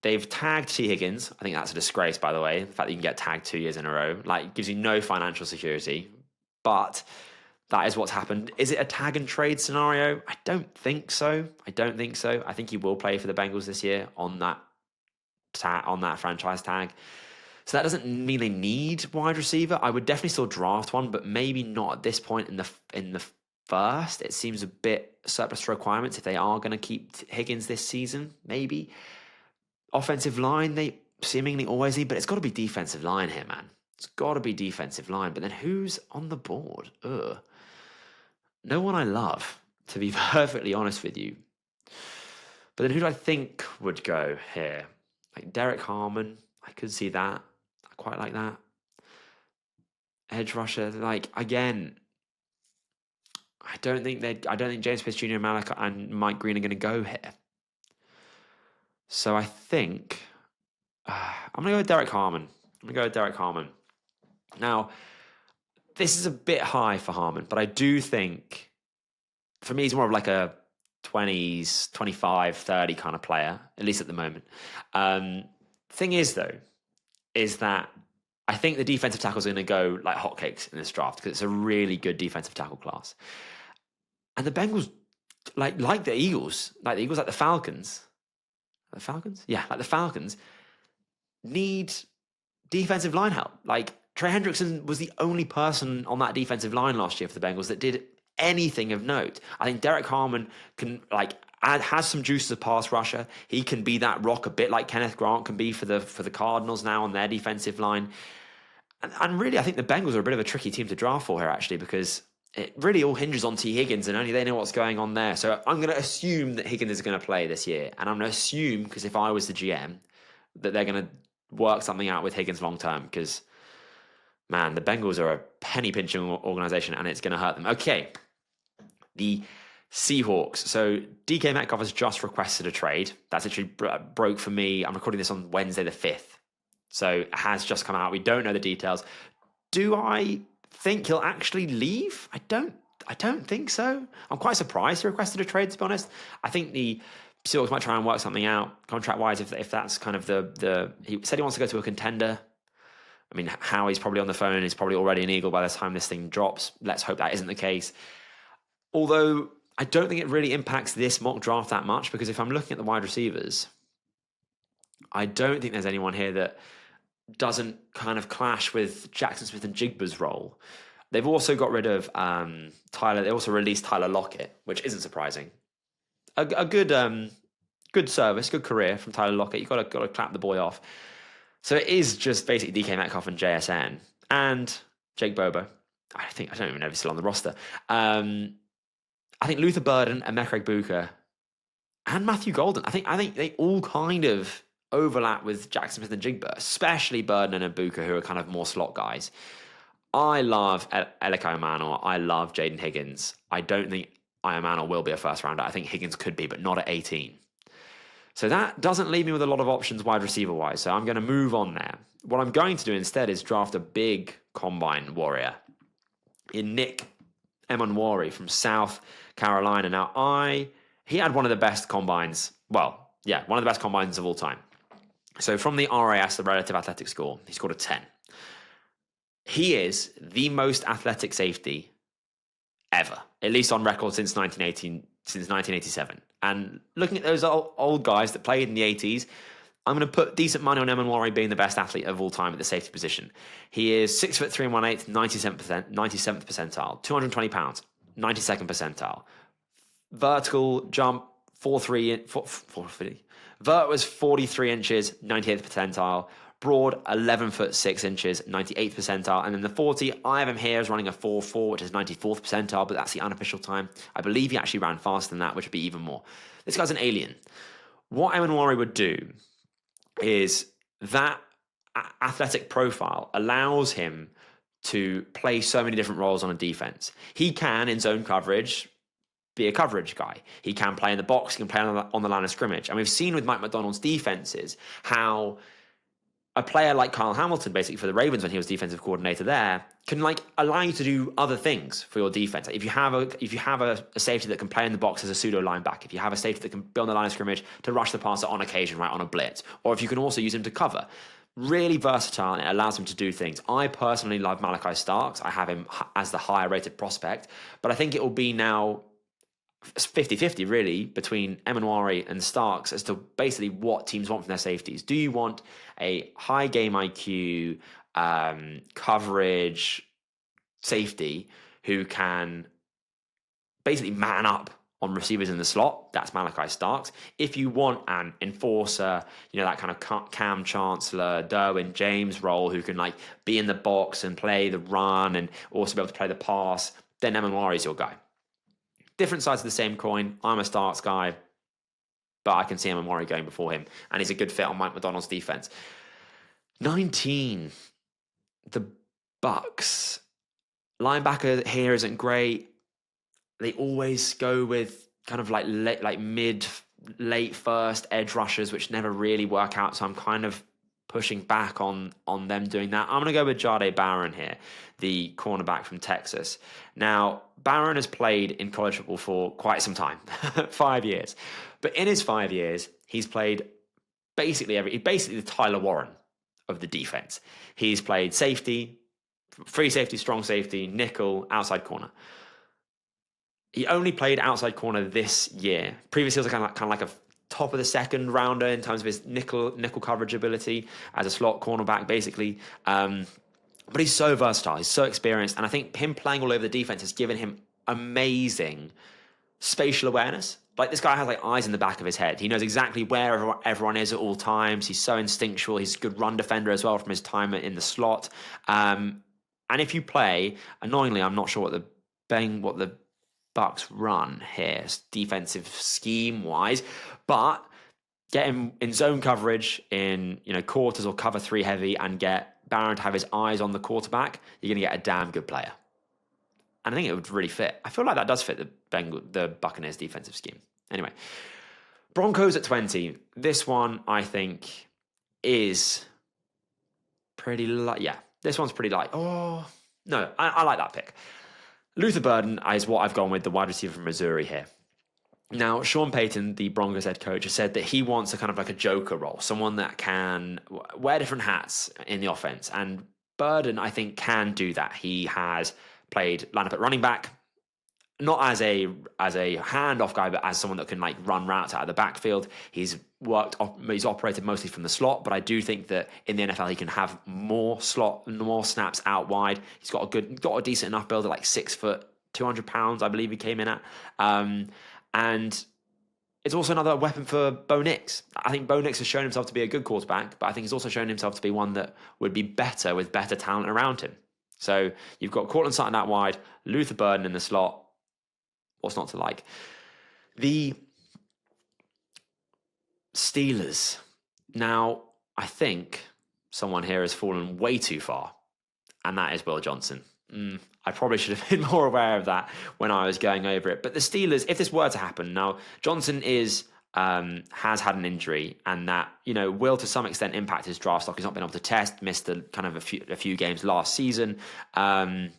They've tagged T. Higgins. I think that's a disgrace, by the way. The fact that you can get tagged 2 years in a row, gives you no financial security. But that is what's happened. Is it a tag and trade scenario? I don't think so. I think he will play for the Bengals this year on that franchise tag. So that doesn't mean they need wide receiver. I would definitely still draft one, but maybe not at this point in the first. It seems a bit surplus to requirements if they are going to keep Higgins this season, maybe. Offensive line, they seemingly always need, but it's got to be defensive line here, man. It's got to be defensive line. But then who's on the board? No one I love, to be perfectly honest with you. But then who do I think would go here? Like Derrick Harmon, I could see that. I quite like that. Edge rusher, again, I don't think James Pierce Jr. and Mike Green are going to go here. So I think I'm going to go with Derrick Harmon. Now, this is a bit high for Harmon, but I do think, for me, he's more of like a 20s, 25, 30 kind of player, at least at the moment. Thing is, though, is that I think the defensive tackles are going to go like hotcakes in this draft because it's a really good defensive tackle class. And the Bengals, like the Eagles, like the Falcons. The Falcons? Yeah, like the Falcons need defensive line help. Like Trey Hendrickson was the only person on that defensive line last year for the Bengals that did anything of note. I think Derrick Harmon can has some juice as a pass rusher. He can be that rock a bit like Kenneth Grant can be for the Cardinals now on their defensive line. And really, I think the Bengals are a bit of a tricky team to draft for here, actually, because it really all hinges on T. Higgins, and only they know what's going on there. So I'm going to assume that Higgins is going to play this year. And I'm going to assume, because if I was the GM, that they're going to work something out with Higgins long term, because, man, the Bengals are a penny-pinching organization, and it's going to hurt them. Okay, the Seahawks. So DK Metcalf has just requested a trade. That's actually broke for me. I'm recording this on Wednesday the 5th. So it has just come out. We don't know the details. Do I think he'll actually leave? I don't think so. I'm quite surprised he requested a trade, to be honest. I think the Seahawks might try and work something out contract-wise if that's kind of he said he wants to go to a contender. I mean, Howie's probably on the phone. He's probably already an Eagle by the time this thing drops. Let's hope that isn't the case. Although I don't think it really impacts this mock draft that much, because if I'm looking at the wide receivers, I don't think there's anyone here that doesn't kind of clash with Jackson Smith and Jigba's role. They've also got rid of Tyler. They also released Tyler Lockett, which isn't surprising. A good service, good career from Tyler Lockett. You've got to clap the boy off. So it is just basically DK Metcalf and JSN and Jake Bobo. I don't even know if he's still on the roster. I think Luther Burden and Mekrak Buka and Matthew Golden. I think they all kind of overlap with Jackson Smith and Jigba, especially Burden and Buka, who are kind of more slot guys. I love Elikai Manor. I love Jaden Higgins. I don't think Manor will be a first rounder. I think Higgins could be, but not at 18. So that doesn't leave me with a lot of options wide receiver wise. So I'm going to move on there. What I'm going to do instead is draft a big combine warrior in Nick Emmanwori from South Carolina. Now, he had one of the best combines. Well, yeah, one of the best combines of all time. So from the RAS, the relative athletic score, he scored a 10. He is the most athletic safety ever, at least on record since 1987. And looking at those old guys that played in the 80s, I'm going to put decent money on Emmanwori being the best athlete of all time at the safety position. He is 6'3" and 1/8", 97th percentile, 220 pounds, 92nd percentile. Vertical jump, 4'3". Vert was 43 inches, 98th percentile. Broad, 11'6", 98th percentile. And then the 40, I have him here as running a 4'4", which is 94th percentile, but that's the unofficial time. I believe he actually ran faster than that, which would be even more. This guy's an alien. What Emmanwori would do is that athletic profile allows him to play so many different roles on a defense. He can, in zone coverage, be a coverage guy. He can play in the box. He can play on the line of scrimmage. And we've seen with Mike Macdonald's defenses how a player like Kyle Hamilton, basically for the Ravens when he was defensive coordinator there, can allow you to do other things for your defense. If you have a safety that can play in the box as a pseudo linebacker, if you have a safety that can be on the line of scrimmage to rush the passer on occasion, right, on a blitz, or if you can also use him to cover. Really versatile, and it allows him to do things. I personally love Malachi Starks. I have him as the higher rated prospect, but I think it will be now 50-50 really between Emmanwori and Starks as to basically what teams want from their safeties. Do you want a high game IQ coverage safety who can basically man up on receivers in the slot? That's Malachi Starks. If you want an enforcer, that kind of Cam Chancellor, Derwin James role who can be in the box and play the run and also be able to play the pass, then Emmanwori is your guy. Different sides of the same coin. I'm a Starks guy, but I can see Emmanwori going before him, and he's a good fit on Mike Macdonald's defense. 19, the Bucks. Linebacker here isn't great. They always go with kind of late first edge rushers, which never really work out. So I'm kind of pushing back on them doing that. I'm going to go with Jahdae Barron here, the cornerback from Texas. Now, Barron has played in college football for quite some time, 5 years. But in his 5 years, he's played basically the Tyler Warren of the defense. He's played safety, free safety, strong safety, nickel, outside corner. He only played outside corner this year. Previously, he was kind of like a top of the second rounder in terms of his nickel coverage ability as a slot cornerback, basically. But he's so versatile. He's so experienced. And I think him playing all over the defense has given him amazing spatial awareness. This guy has eyes in the back of his head. He knows exactly where everyone is at all times. He's so instinctual. He's a good run defender as well from his time in the slot. And if you play, annoyingly, I'm not sure what the Bucks run here, defensive scheme wise, but get him in zone coverage in quarters or cover 3 heavy and get Barron to have his eyes on the quarterback, you're going to get a damn good player. And I think it would really fit. I feel like that does fit the Buccaneers defensive scheme. Anyway, Broncos at 20. This one I think is pretty light. Yeah, this one's pretty light. Oh no, I like that pick. Luther Burden is what I've gone with, the wide receiver from Missouri here. Now, Sean Payton, the Broncos head coach, has said that he wants a kind of a joker role, someone that can wear different hats in the offense. And Burden, I think, can do that. He has played lineup at running back, not as a handoff guy, but as someone that can run routes out of the backfield. He's operated mostly from the slot, but I do think that in the NFL he can have more snaps out wide. He's got a decent enough build at 6 foot, 200 pounds, I believe he came in at. And it's also another weapon for Bo Nix. I think Bo Nix has shown himself to be a good quarterback, but I think he's also shown himself to be one that would be better with better talent around him. So you've got Cortland Sutton out wide, Luther Burden in the slot. What's not to like? The Steelers. Now, I think someone here has fallen way too far, and that is Will Johnson. I probably should have been more aware of that when I was going over it. But the Steelers, if this were to happen, now Johnson has had an injury, and that will to some extent impact his draft stock. He's not been able to test, missed a few games last season, and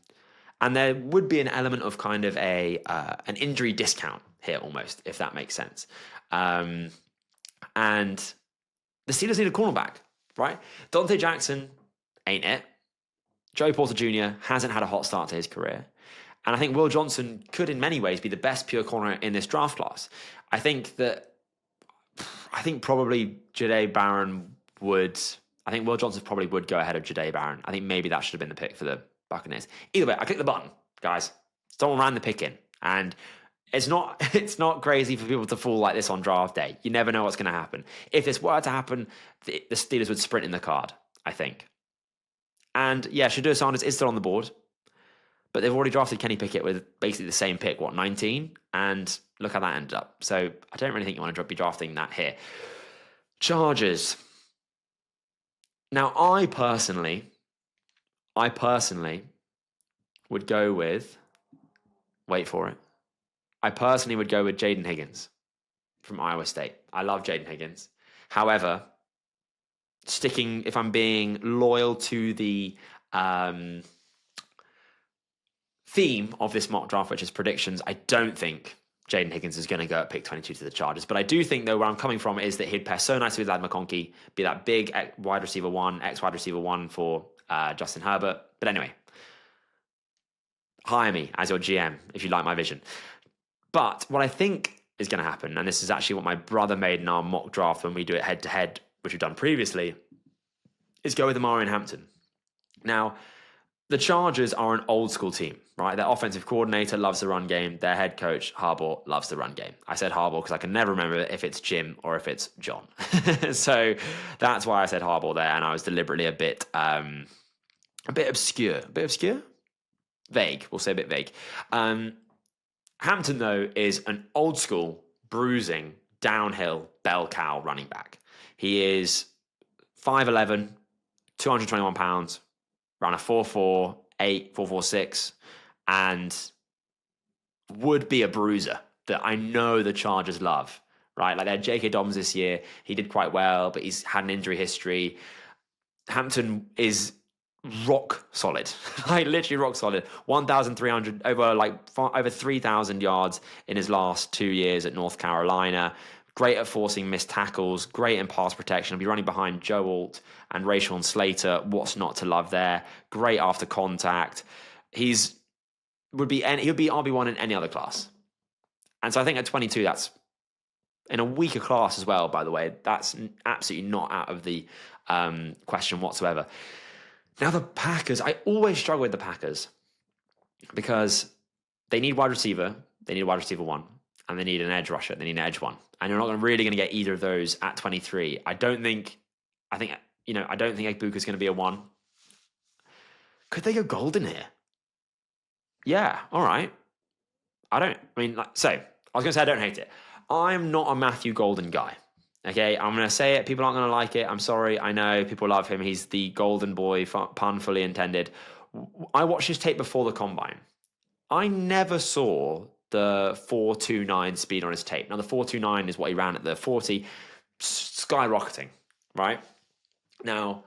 there would be an element of kind of an injury discount here almost, if that makes sense. And the Steelers need a cornerback, right? Dante Jackson ain't it. Joey Porter Jr. hasn't had a hot start to his career. And I think Will Johnson could, in many ways, be the best pure corner in this draft class. I think that I think probably Jahdae Barron would. I think Will Johnson probably would go ahead of Jahdae Barron. I think maybe that should have been the pick for the Buccaneers. Either way, I clicked the button, guys. Someone ran the pick in, and it's not crazy for people to fall like this on draft day. You never know what's going to happen. If this were to happen, the Steelers would sprint in the card, I think. And yeah, Shedeur Sanders is still on the board, but they've already drafted Kenny Pickett with basically the same pick, 19? And look how that ended up. So I don't really think you want to be drafting that here. Chargers. Now, I personally would go with, wait for it. I personally would go with Jaden Higgins from Iowa State. I love Jaden Higgins. However, if I'm being loyal to the theme of this mock draft, which is predictions, I don't think Jaden Higgins is going to go at pick 22 to the Chargers. But I do think, though, where I'm coming from is that he'd pair so nicely with Lad McConkey, be that big ex-wide receiver one for Justin Herbert. But anyway, hire me as your GM if you like my vision. But what I think is going to happen, and this is actually what my brother made in our mock draft when we do it head-to-head, which we've done previously, is go with Omarion Hampton. Now, the Chargers are an old-school team, right? Their offensive coordinator loves the run game. Their head coach, Harbaugh, loves the run game. I said Harbaugh because I can never remember if it's Jim or if it's John. So that's why I said Harbaugh there, and I was deliberately a bit obscure. A bit obscure? Vague. We'll say a bit vague. Hampton, though, is an old-school, bruising, downhill, bell cow running back. He is 5'11", 221 pounds, around a 4'4", 4'6", and would be a bruiser that I know the Chargers love, right? Like they had J.K. Dobbins this year. He did quite well, but he's had an injury history. Hampton is rock solid, like literally rock solid. 1,300 over 3,000 yards in his last 2 years at North Carolina. Great at forcing missed tackles, great in pass protection. He'll be running behind Joe Alt and Rashawn Slater. What's not to love there? Great after contact. He'll be RB1 in any other class. And so I think at 22, that's in a weaker class as well, by the way. That's absolutely not out of the question whatsoever. Now the Packers, I always struggle with the Packers because they need wide receiver. They need a wide receiver one. And they need an edge rusher. They need an edge one. And you're not really going to get either of those at 23. I don't think Egbuka's going to be a one. Could they go Golden here? Yeah, all right. I was going to say I don't hate it. I'm not a Matthew Golden guy. Okay, I'm going to say it. People aren't going to like it. I'm sorry. I know people love him. He's the golden boy, pun fully intended. I watched his tape before the combine. I never saw the 4.29 speed on his tape. Now, the 4.29 is what he ran at the 40, skyrocketing, right? Now,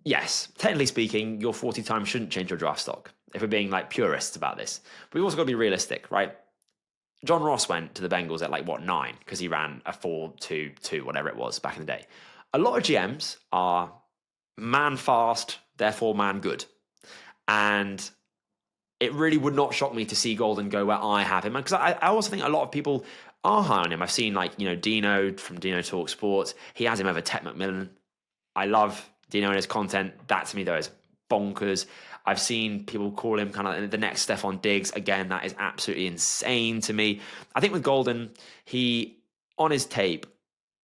yes, technically speaking, your 40 time shouldn't change your draft stock, if we're being like purists about this. But we've also got to be realistic, right? John Ross went to the Bengals at 9, because he ran a 4.22, whatever it was back in the day. A lot of GMs are man fast, therefore man good. And it really would not shock me to see Golden go where I have him. Because I also think a lot of people are high on him. I've seen Dino from Dino Talk Sports. He has him over Tetairoa McMillan. I love Dino and his content. That to me though is bonkers. I've seen people call him kind of the next Stephon Diggs. Again, that is absolutely insane to me. I think with Golden, he, on his tape,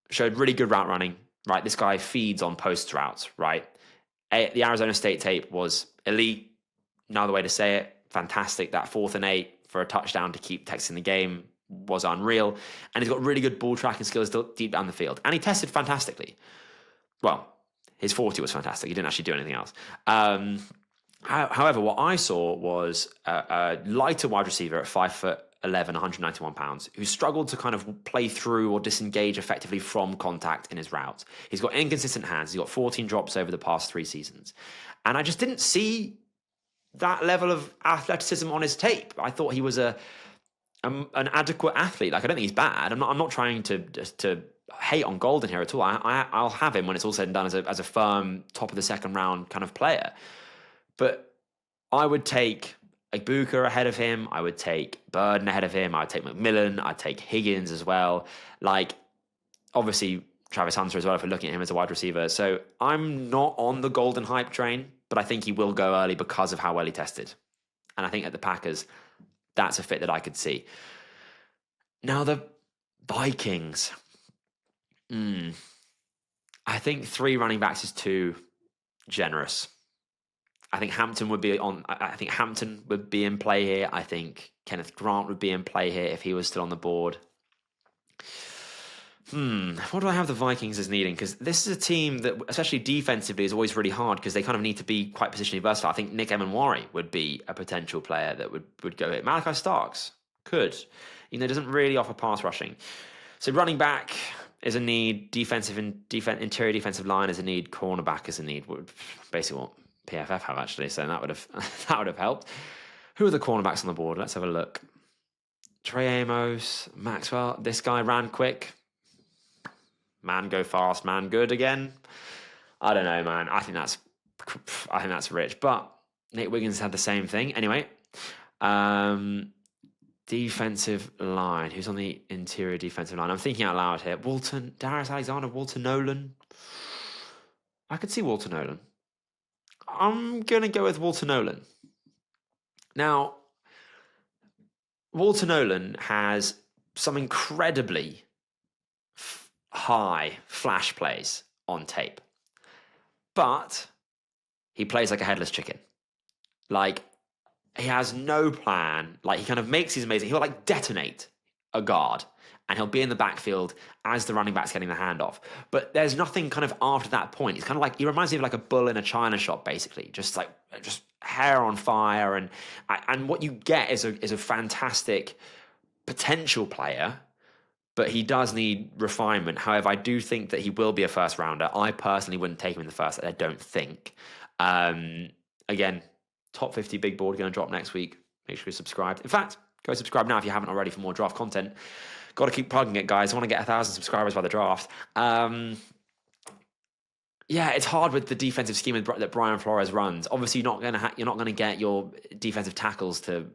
showed really good route running, right? This guy feeds on post routes, right? The Arizona State tape was elite. No other way to say it. Fantastic. That 4th and 8 for a touchdown to keep Texas in the game was unreal. And he's got really good ball tracking skills deep down the field. And he tested fantastically. Well, his 40 was fantastic. He didn't actually do anything else. However, what I saw was a lighter wide receiver at 5'11", 191 pounds, who struggled to kind of play through or disengage effectively from contact in his routes. He's got inconsistent hands. He's got 14 drops over the past 3 seasons. And I just didn't see that level of athleticism on his tape. I thought he was an adequate athlete. I don't think he's bad. I'm not trying to hate on Golden here at all. I'll have him when it's all said and done as a firm top of the second round kind of player. But I would take Egbuka ahead of him. I would take Burden ahead of him. I would take McMillan. I'd take Higgins as well. obviously Travis Hunter as well, if we're looking at him as a wide receiver. So I'm not on the golden hype train, but I think he will go early because of how well he tested. And I think at the Packers, that's a fit that I could see. Now the Vikings. I think 3 running backs is too generous. I think Hampton would be in play here. I think Kenneth Grant would be in play here if he was still on the board. What do I have the Vikings as needing? Because this is a team that, especially defensively, is always really hard because they kind of need to be quite positionally versatile. I think Nick Emmanwori would be a potential player that would go hit. Malachi Starks could. Doesn't really offer pass rushing. So running back is a need. Interior defensive line is a need. Cornerback is a need. Basically what PFF have, actually. So that would have helped. Who are the cornerbacks on the board? Let's have a look. Trey Amos, Maxwell. This guy ran quick. Man go fast, man good again. I don't know, man. I think that's rich. But Nate Wiggins had the same thing. Anyway, defensive line. Who's on the interior defensive line? I'm thinking out loud here. Darius Alexander, Walter Nolen. I could see Walter Nolen. I'm going to go with Walter Nolen. Now, Walter Nolen has some incredibly high flash plays on tape, but he plays like a headless chicken. Like, he has no plan. Like, he kind of makes these amazing. He'll like detonate a guard and he'll be in the backfield as the running back's getting the handoff. But there's nothing kind of after that point. He's kind of like, he reminds me of like a bull in a china shop, basically. Just hair on fire. And what you get is a fantastic potential player, but he does need refinement. However, I do think that he will be a first rounder. I personally wouldn't take him in the first. I don't think. Again, top 50 big board going to drop next week. Make sure you're subscribed. In fact, go subscribe now if you haven't already for more draft content. Got to keep plugging it, guys. I want to get 1,000 subscribers by the draft. Yeah, it's hard with the defensive scheme that Brian Flores runs. Obviously, you're not going to get your defensive tackles to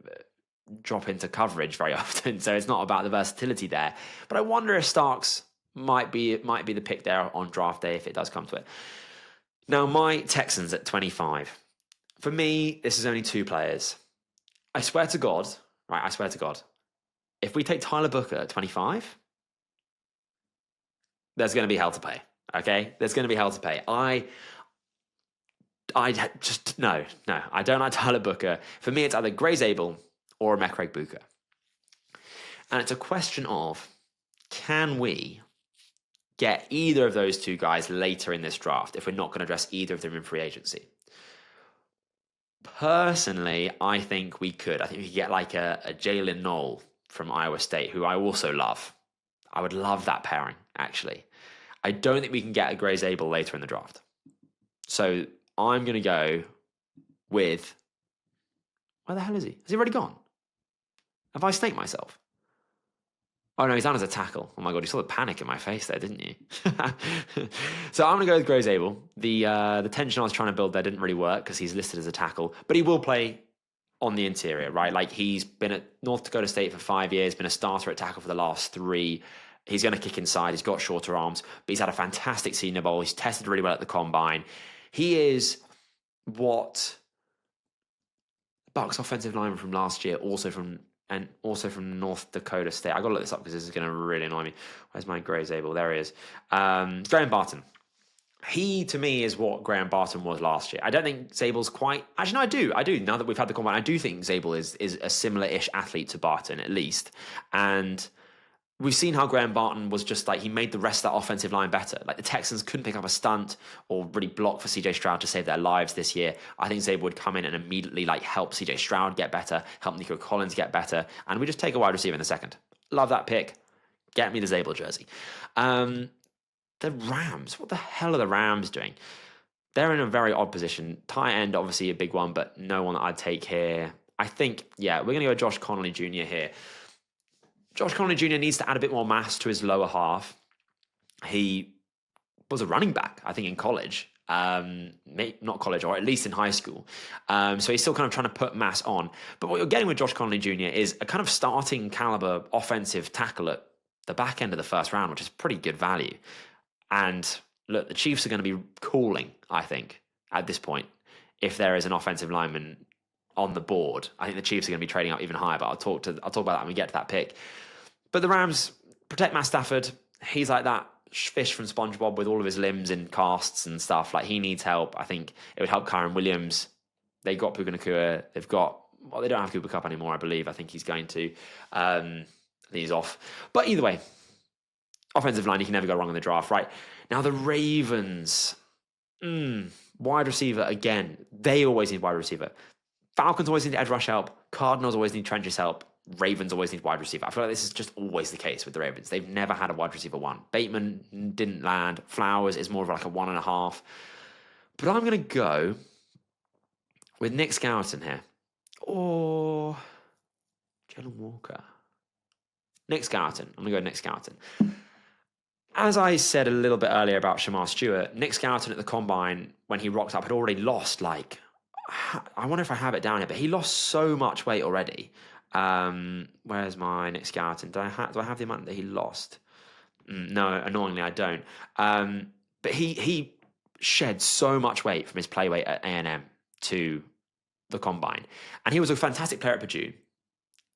drop into coverage very often, so it's not about the versatility there. But I wonder if Starks might be the pick there on draft day if it does come to it. Now, my Texans at 25. For me, this is only 2 players. I swear to God, if we take Tyler Booker at 25, there's going to be hell to pay. Okay? There's going to be hell to pay. I just, no, I don't like Tyler Booker. For me, it's either Grey Zabel or Emeka Egbuka. And it's a question of, can we get either of those 2 guys later in this draft if we're not going to address either of them in free agency? Personally, I think we could. I think we could get like a Jalen Knoll from Iowa State, who I also love. I would love that pairing, actually. I don't think we can get a Grey Zabel later in the draft. So I'm going to go with... Where the hell is he? Has he already gone? Have I snaked myself? Oh no, he's down as a tackle. Oh my God, you saw the panic in my face there, didn't you? So I'm going to go with Grey Zabel. The tension I was trying to build there didn't really work because he's listed as a tackle, but he will play on the interior, right? Like, he's been at North Dakota State for 5 years, been a starter at tackle for the last 3. He's going to kick inside. He's got shorter arms, but he's had a fantastic Senior Bowl. He's tested really well at the Combine. He is what Bucs offensive lineman from last year, also from North Dakota State. I got to look this up because this is going to really annoy me. Where's my Grey Zabel? There he is. Graham Barton. He, to me, is what Graham Barton was last year. I don't think Zabel's quite... Actually, no, I do. Now that we've had the Combine, I do think Zabel is a similar-ish athlete to Barton, at least. And we've seen how Graham Barton was just like, he made the rest of that offensive line better. Like, the Texans couldn't pick up a stunt or really block for CJ Stroud to save their lives this year. I think Zabel would come in and immediately help CJ Stroud get better, help Nico Collins get better, and we just take a wide receiver in the second. Love that pick. Get me the Zabel jersey. The Rams. What the hell are the Rams doing? They're in a very odd position. Tight end, obviously a big one, but no one that I'd take here. I think, we're going to go Josh Conerly Jr. here. Josh Conerly Jr. needs to add a bit more mass to his lower half. He was a running back, I think, in college. Not college, or at least in high school. So he's still kind of trying to put mass on. But what you're getting with Josh Conerly Jr. is a kind of starting caliber offensive tackle at the back end of the first round, which is pretty good value. And look, the Chiefs are going to be calling, I think, at this point, if there is an offensive lineman on the board. I think the Chiefs are going to be trading up even higher, but I'll talk about that when we get to that pick. But the Rams protect Matt Stafford. He's like that fish from SpongeBob with all of his limbs in casts and stuff. Like, he needs help. I think it would help Kyren Williams. They got Puka Nacua. They don't have Cooper Kupp anymore, I believe. I think he's going to. I think he's off. But either way, offensive line, you can never go wrong in the draft, right? Now, the Ravens, wide receiver again. They always need wide receiver. Falcons always need edge rush help. Cardinals always need trenches help. Ravens always need wide receiver. I feel like this is just always the case with the Ravens. They've never had a wide receiver one. Bateman didn't land. Flowers is more of like a 1.5. But I'm going to go with Nick Scourton here. Or Jalon Walker. Nick Scourton. I'm going to go with Nick Scourton. As I said a little bit earlier about Shamar Stewart, Nick Scourton at the Combine, when he rocked up, had already lost, like, I wonder if I have it down here, but he lost so much weight already. Where's my Nick Scourton? Do I have the amount that he lost? No, annoyingly, I don't. But he shed so much weight from his play weight at A&M to the Combine. And he was a fantastic player at Purdue.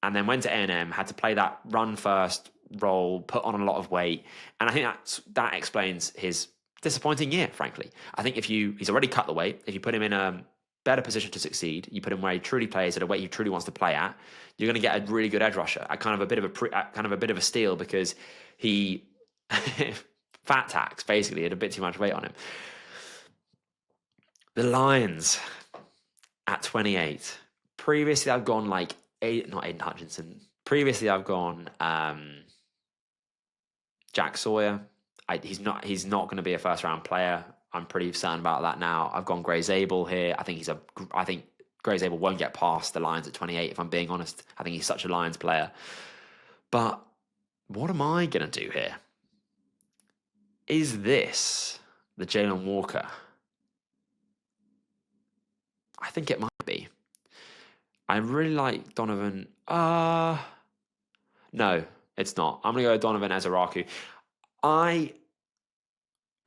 And then went to A&M, had to play that run-first role, put on a lot of weight. And I think that explains his disappointing year, frankly. I think he's already cut the weight. If you put him in a better position to succeed, you put him where he truly plays at a weight he truly wants to play at, you're going to get a really good edge rusher at kind of a bit of a steal, because he fat tax basically had a bit too much weight on him. The Lions at 28. Previously, I've gone like Aiden Hutchinson. Previously, I've gone Jack Sawyer. He's not going to be a first round player. I'm pretty certain about that now. I've gone Grey Zabel here. I think Grey Zabel won't get past the Lions at 28, if I'm being honest. I think he's such a Lions player. But what am I going to do here? Is this the Jalon Walker? I think it might be. I really like Donovan. No, it's not. I'm going to go with Donovan Ezeiruaku. I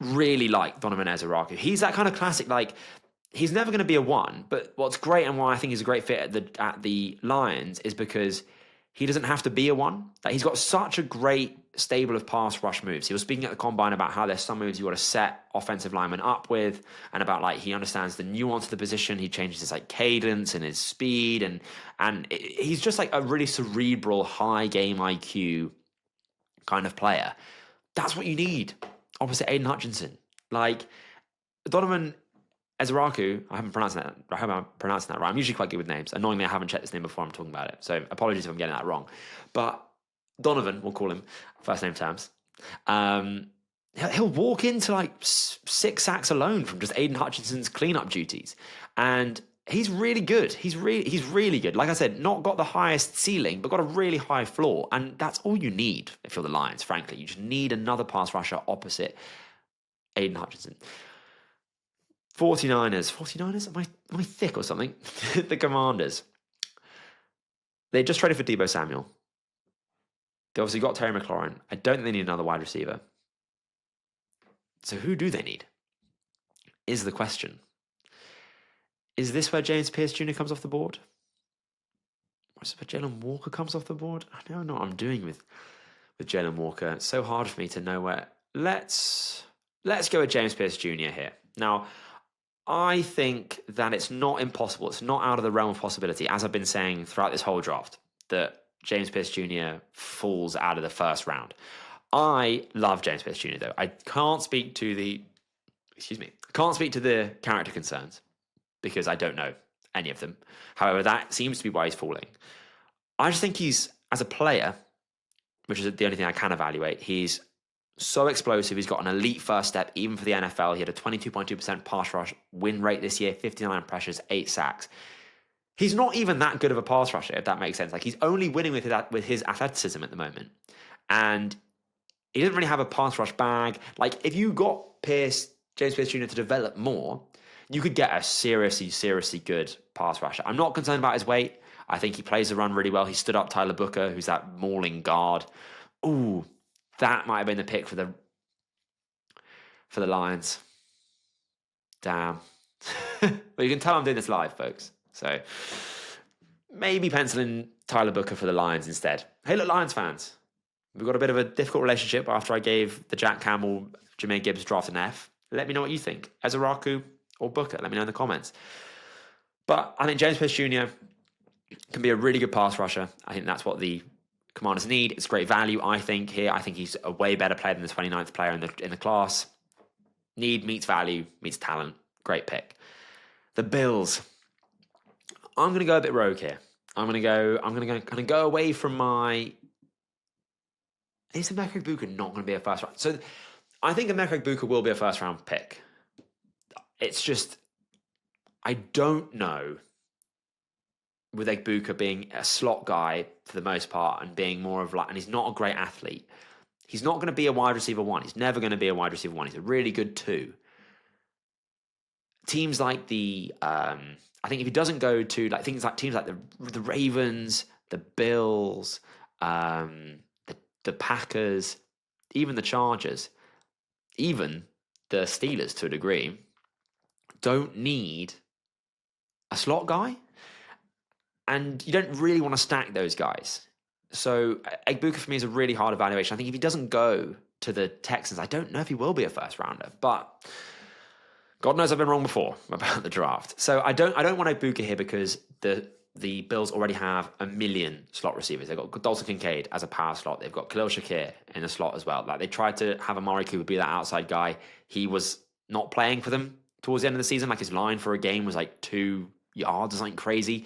really like Donovan Ezeiruaku. He's that kind of classic, like, he's never going to be a 1, but what's great and why I think he's a great fit at the Lions is because he doesn't have to be a 1. Like, he's got such a great stable of pass rush moves. He was speaking at the Combine about how there's some moves you got to set offensive linemen up with, and about, like, he understands the nuance of the position. He changes his, like, cadence and his speed, and he's just like a really cerebral, high game IQ kind of player. That's what you need opposite Aiden Hutchinson. Like, Donovan Ezeiruaku, I hope I'm pronouncing that right. I'm usually quite good with names. Annoyingly, I haven't checked this name before I'm talking about it, so apologies if I'm getting that wrong. But Donovan, we'll call him first name terms. He'll walk into like 6 sacks alone from just Aiden Hutchinson's cleanup duties, and he's really good. He's really good. Like I said, not got the highest ceiling, but got a really high floor, and that's all you need if you're the Lions. Frankly, you just need another pass rusher opposite Aiden Hutchinson. 49ers. Am I thick or something? The Commanders. They just traded for Deebo Samuel. They obviously got Terry McLaurin. I don't think they need another wide receiver. So who do they need? Is the question. Is this where James Pierce Jr. comes off the board? Or is it where Jalon Walker comes off the board? I don't know what I'm doing with Jalon Walker. It's so hard for me to know where. Let's go with James Pierce Jr. here. Now, I think that it's not impossible. It's not out of the realm of possibility, as I've been saying throughout this whole draft, that James Pierce Jr. falls out of the first round. I love James Pierce Jr. though. I can't speak to the character concerns because I don't know any of them. However, that seems to be why he's falling. I just think he's, as a player, which is the only thing I can evaluate, he's so explosive. He's got an elite first step, even for the NFL. He had a 22.2% pass rush win rate this year, 59 pressures, 8 sacks. He's not even that good of a pass rusher, if that makes sense. Like, he's only winning with his athleticism at the moment. And he doesn't really have a pass rush bag. Like, if you got James Pierce Jr. to develop more, you could get a seriously, seriously good pass rusher. I'm not concerned about his weight. I think he plays the run really well. He stood up Tyler Booker, who's that mauling guard. Ooh, That might have been the pick for the Lions. Damn. But you can tell I'm doing this live, folks. So maybe pencil in Tyler Booker for the Lions instead. Hey, look, Lions fans. We've got a bit of a difficult relationship after I gave the Jack Campbell, Jermaine Gibbs draft an F. Let me know what you think. Ezeiruaku or Booker? Let me know in the comments. But I think James Pierce Jr. can be a really good pass rusher. I think that's what the Commanders need. It's great value, I think, here. I think he's a way better player than the 29th player in the class. Need meets value, meets talent. Great pick. The Bills. I'm going to go a bit rogue here. I'm going to go away from my... Is Emeka Egbuka not going to be a first round? So I think Emeka Egbuka will be a first round pick. It's just, I don't know, with Egbuka being a slot guy for the most part and being more of like, and he's not a great athlete. He's not going to be a wide receiver 1. He's never going to be a wide receiver 1. He's a really good 2. Teams like I think if he doesn't go to like teams like the Ravens, the Bills, the Packers, even the Chargers, even the Steelers to a degree, don't need a slot guy. And you don't really want to stack those guys. So Egbuka for me is a really hard evaluation. I think if he doesn't go to the Texans, I don't know if he will be a first rounder, but God knows I've been wrong before about the draft. So I don't want Egbuka here because the Bills already have a million slot receivers. They've got Dalton Kincaid as a power slot. They've got Khalil Shakir in the slot as well. Like they tried to have Amari Cooper be that outside guy. He was not playing for them towards the end of the season. Like his line for a game was like 2 yards or something crazy.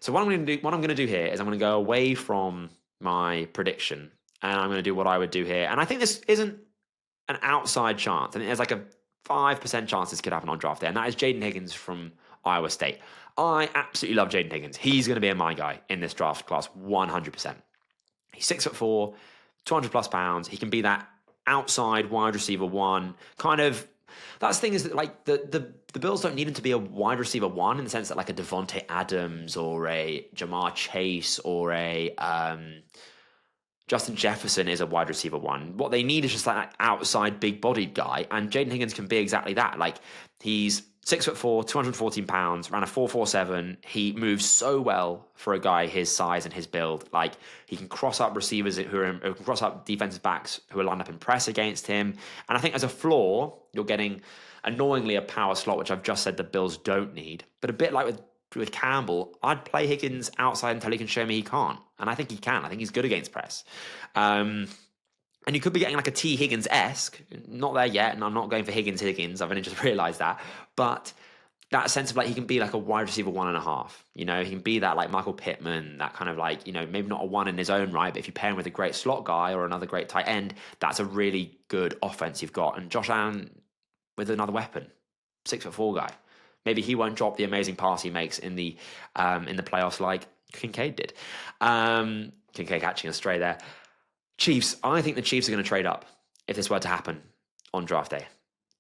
So what I'm going to do here is I'm going to go away from my prediction and I'm going to do what I would do here. And I think this isn't an outside chance. I think there's like a 5% chance this could happen on draft day. And that is Jaden Higgins from Iowa State. I absolutely love Jaden Higgins. He's going to be my guy in this draft class, 100%. He's 6'4", 200 plus pounds. He can be that outside wide receiver 1. Kind of, that's the thing is that like the Bills don't need him to be a wide receiver 1 in the sense that like a Devontae Adams or a Jamar Chase or a Justin Jefferson is a wide receiver 1. What they need is just like that outside big bodied guy. And Jaden Higgins can be exactly that. Like he's 6'4", 214 pounds, ran a 4.47. He moves so well for a guy his size and his build. Like he can cross up receivers who can cross up defensive backs who are lined up in press against him. And I think as a floor, you're getting annoyingly a power slot, which I've just said the Bills don't need. But a bit like with Campbell, I'd play Higgins outside until he can show me he can't. And I think he can. I think he's good against press. And you could be getting like a T. Higgins-esque. Not there yet, and I'm not going for Higgins. I've only just realised that. But that sense of like he can be like a wide receiver 1.5. You know, he can be that like Michael Pittman, that kind of like, you know, maybe not a 1 in his own right, but if you pair him with a great slot guy or another great tight end, that's a really good offense you've got. And Josh Allen with another weapon, 6'4" guy. Maybe he won't drop the amazing pass he makes in the playoffs like Kincaid did. Kincaid catching a stray there. Chiefs, I think the Chiefs are going to trade up if this were to happen on draft day.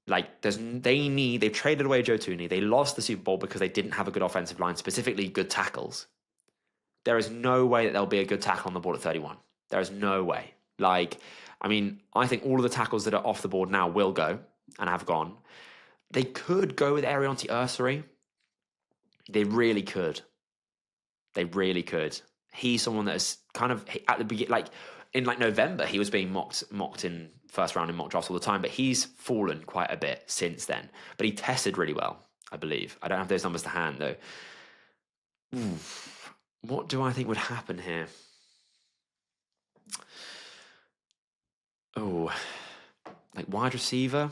Like, they've traded away Joe Thuney. They lost the Super Bowl because they didn't have a good offensive line, specifically good tackles. There is no way that there'll be a good tackle on the board at 31. There is no way. Like, I mean, I think all of the tackles that are off the board now will go and have gone. They could go with Aireontae Ersery. They really could. They really could. He's someone that is kind of at the beginning, like in like November, he was being mocked in first round in mock drafts all the time, but he's fallen quite a bit since then. But he tested really well, I believe. I don't have those numbers to hand though. What do I think would happen here? Oh, like wide receiver,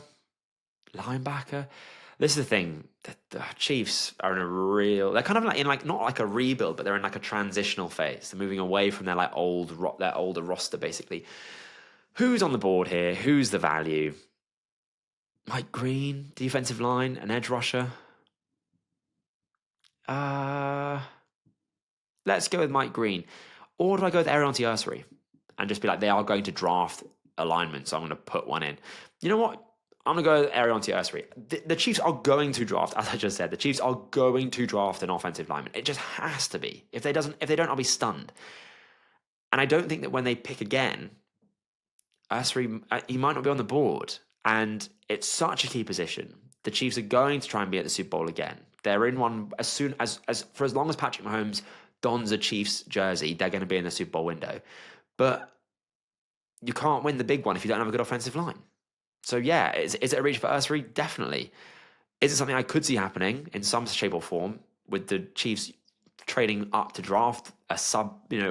linebacker. This is the thing. The Chiefs are in a real... They're kind of like in like not like a rebuild, but they're in like a transitional phase. They're moving away from their like their older roster, basically. Who's on the board here? Who's the value? Mike Green, defensive line, an edge rusher. Let's go with Mike Green. Or do I go with Aireontae Ersery and just be like, they are going to draft alignment, so I'm going to put one in. You know what? I'm going to go with Aireontae Ersery. The Chiefs are going to draft, as I just said, the Chiefs are going to draft an offensive lineman. It just has to be. If they don't, I'll be stunned. And I don't think that when they pick again, Ersery, he might not be on the board. And it's such a key position. The Chiefs are going to try and be at the Super Bowl again. They're in one as soon as for as long as Patrick Mahomes dons a Chiefs jersey, they're going to be in the Super Bowl window. But you can't win the big one if you don't have a good offensive line. So yeah, is it a reach for Ersery? Definitely. Is it something I could see happening in some shape or form with the Chiefs trading up to draft a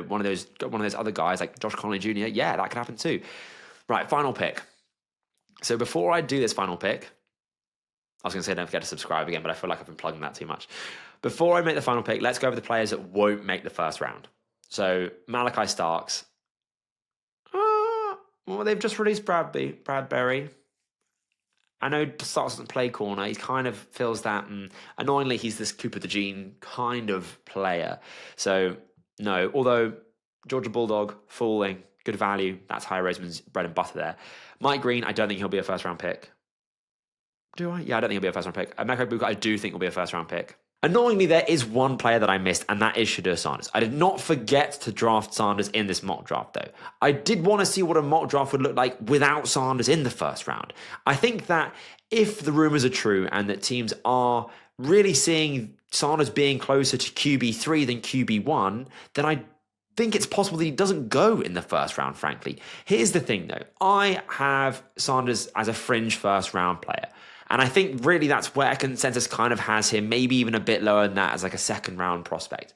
one of those other guys like Josh Conerly Jr.? Yeah, that could happen too. Right, final pick. So before I do this final pick, I was going to say don't forget to subscribe again, but I feel like I've been plugging that too much. Before I make the final pick, let's go over the players that won't make the first round. So Malachi Starks. Well, they've just released Bradbury. I know Starks doesn't play corner. He kind of feels that. And annoyingly, he's this Cooper DeJean kind of player. So, no. Although, Georgia Bulldog, falling, good value. That's High Roseman's bread and butter there. Mike Green, I don't think he'll be a first-round pick. Do I? Yeah, I don't think he'll be a first-round pick. Emeka Egbuka, I do think will be a first-round pick. Annoyingly, there is one player that I missed, and that is Shedeur Sanders. I did not forget to draft Sanders in this mock draft, though. I did want to see what a mock draft would look like without Sanders in the first round. I think that if the rumours are true and that teams are really seeing Sanders being closer to QB3 than QB1, then I think it's possible that he doesn't go in the first round, frankly. Here's the thing, though. I have Sanders as a fringe first-round player. And I think really that's where consensus kind of has him, maybe even a bit lower than that as like a second round prospect.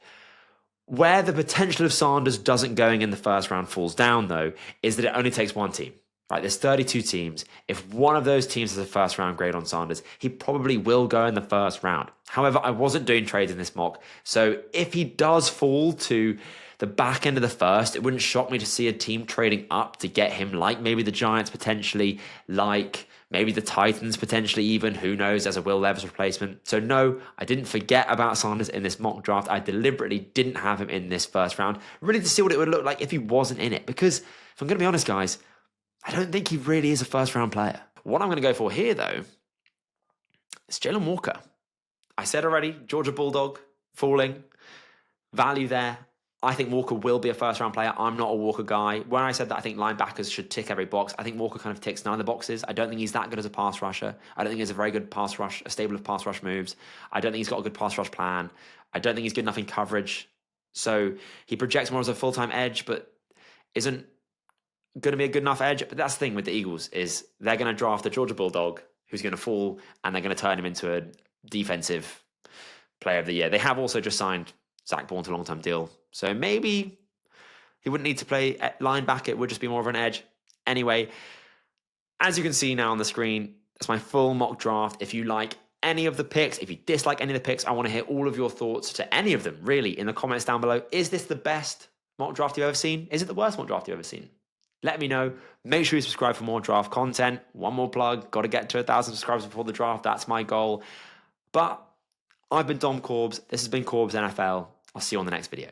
Where the potential of Sanders doesn't going in the first round falls down, though, is that it only takes one team. Right? There's 32 teams. If one of those teams has a first round grade on Sanders, he probably will go in the first round. However, I wasn't doing trades in this mock. So if he does fall to the back end of the first, it wouldn't shock me to see a team trading up to get him, like maybe the Giants potentially, like maybe the Titans potentially even, who knows, as a Will Levis replacement. So no, I didn't forget about Sanders in this mock draft. I deliberately didn't have him in this first round, really to see what it would look like if he wasn't in it. Because if I'm going to be honest, guys, I don't think he really is a first round player. What I'm going to go for here, though, is Jalon Walker. I said already, Georgia Bulldog, falling, value there. I think Walker will be a first-round player. I'm not a Walker guy. When I said that I think linebackers should tick every box, I think Walker kind of ticks none of the boxes. I don't think he's that good as a pass rusher. I don't think he has a very good pass rush, a stable of pass rush moves. I don't think he's got a good pass rush plan. I don't think he's good enough in coverage. So he projects more as a full-time edge, but isn't going to be a good enough edge. But that's the thing with the Eagles is they're going to draft the Georgia Bulldog who's going to fall, and they're going to turn him into a defensive player of the year. They have also just signed Zach Bourne to a long-term deal. So maybe he wouldn't need to play linebacker. It would just be more of an edge. Anyway, as you can see now on the screen, that's my full mock draft. If you like any of the picks, if you dislike any of the picks, I want to hear all of your thoughts to any of them, really, in the comments down below. Is this the best mock draft you've ever seen? Is it the worst mock draft you've ever seen? Let me know. Make sure you subscribe for more draft content. One more plug. Got to get to 1,000 subscribers before the draft. That's my goal. But I've been Dom Corbs. This has been Corbs NFL. I'll see you on the next video.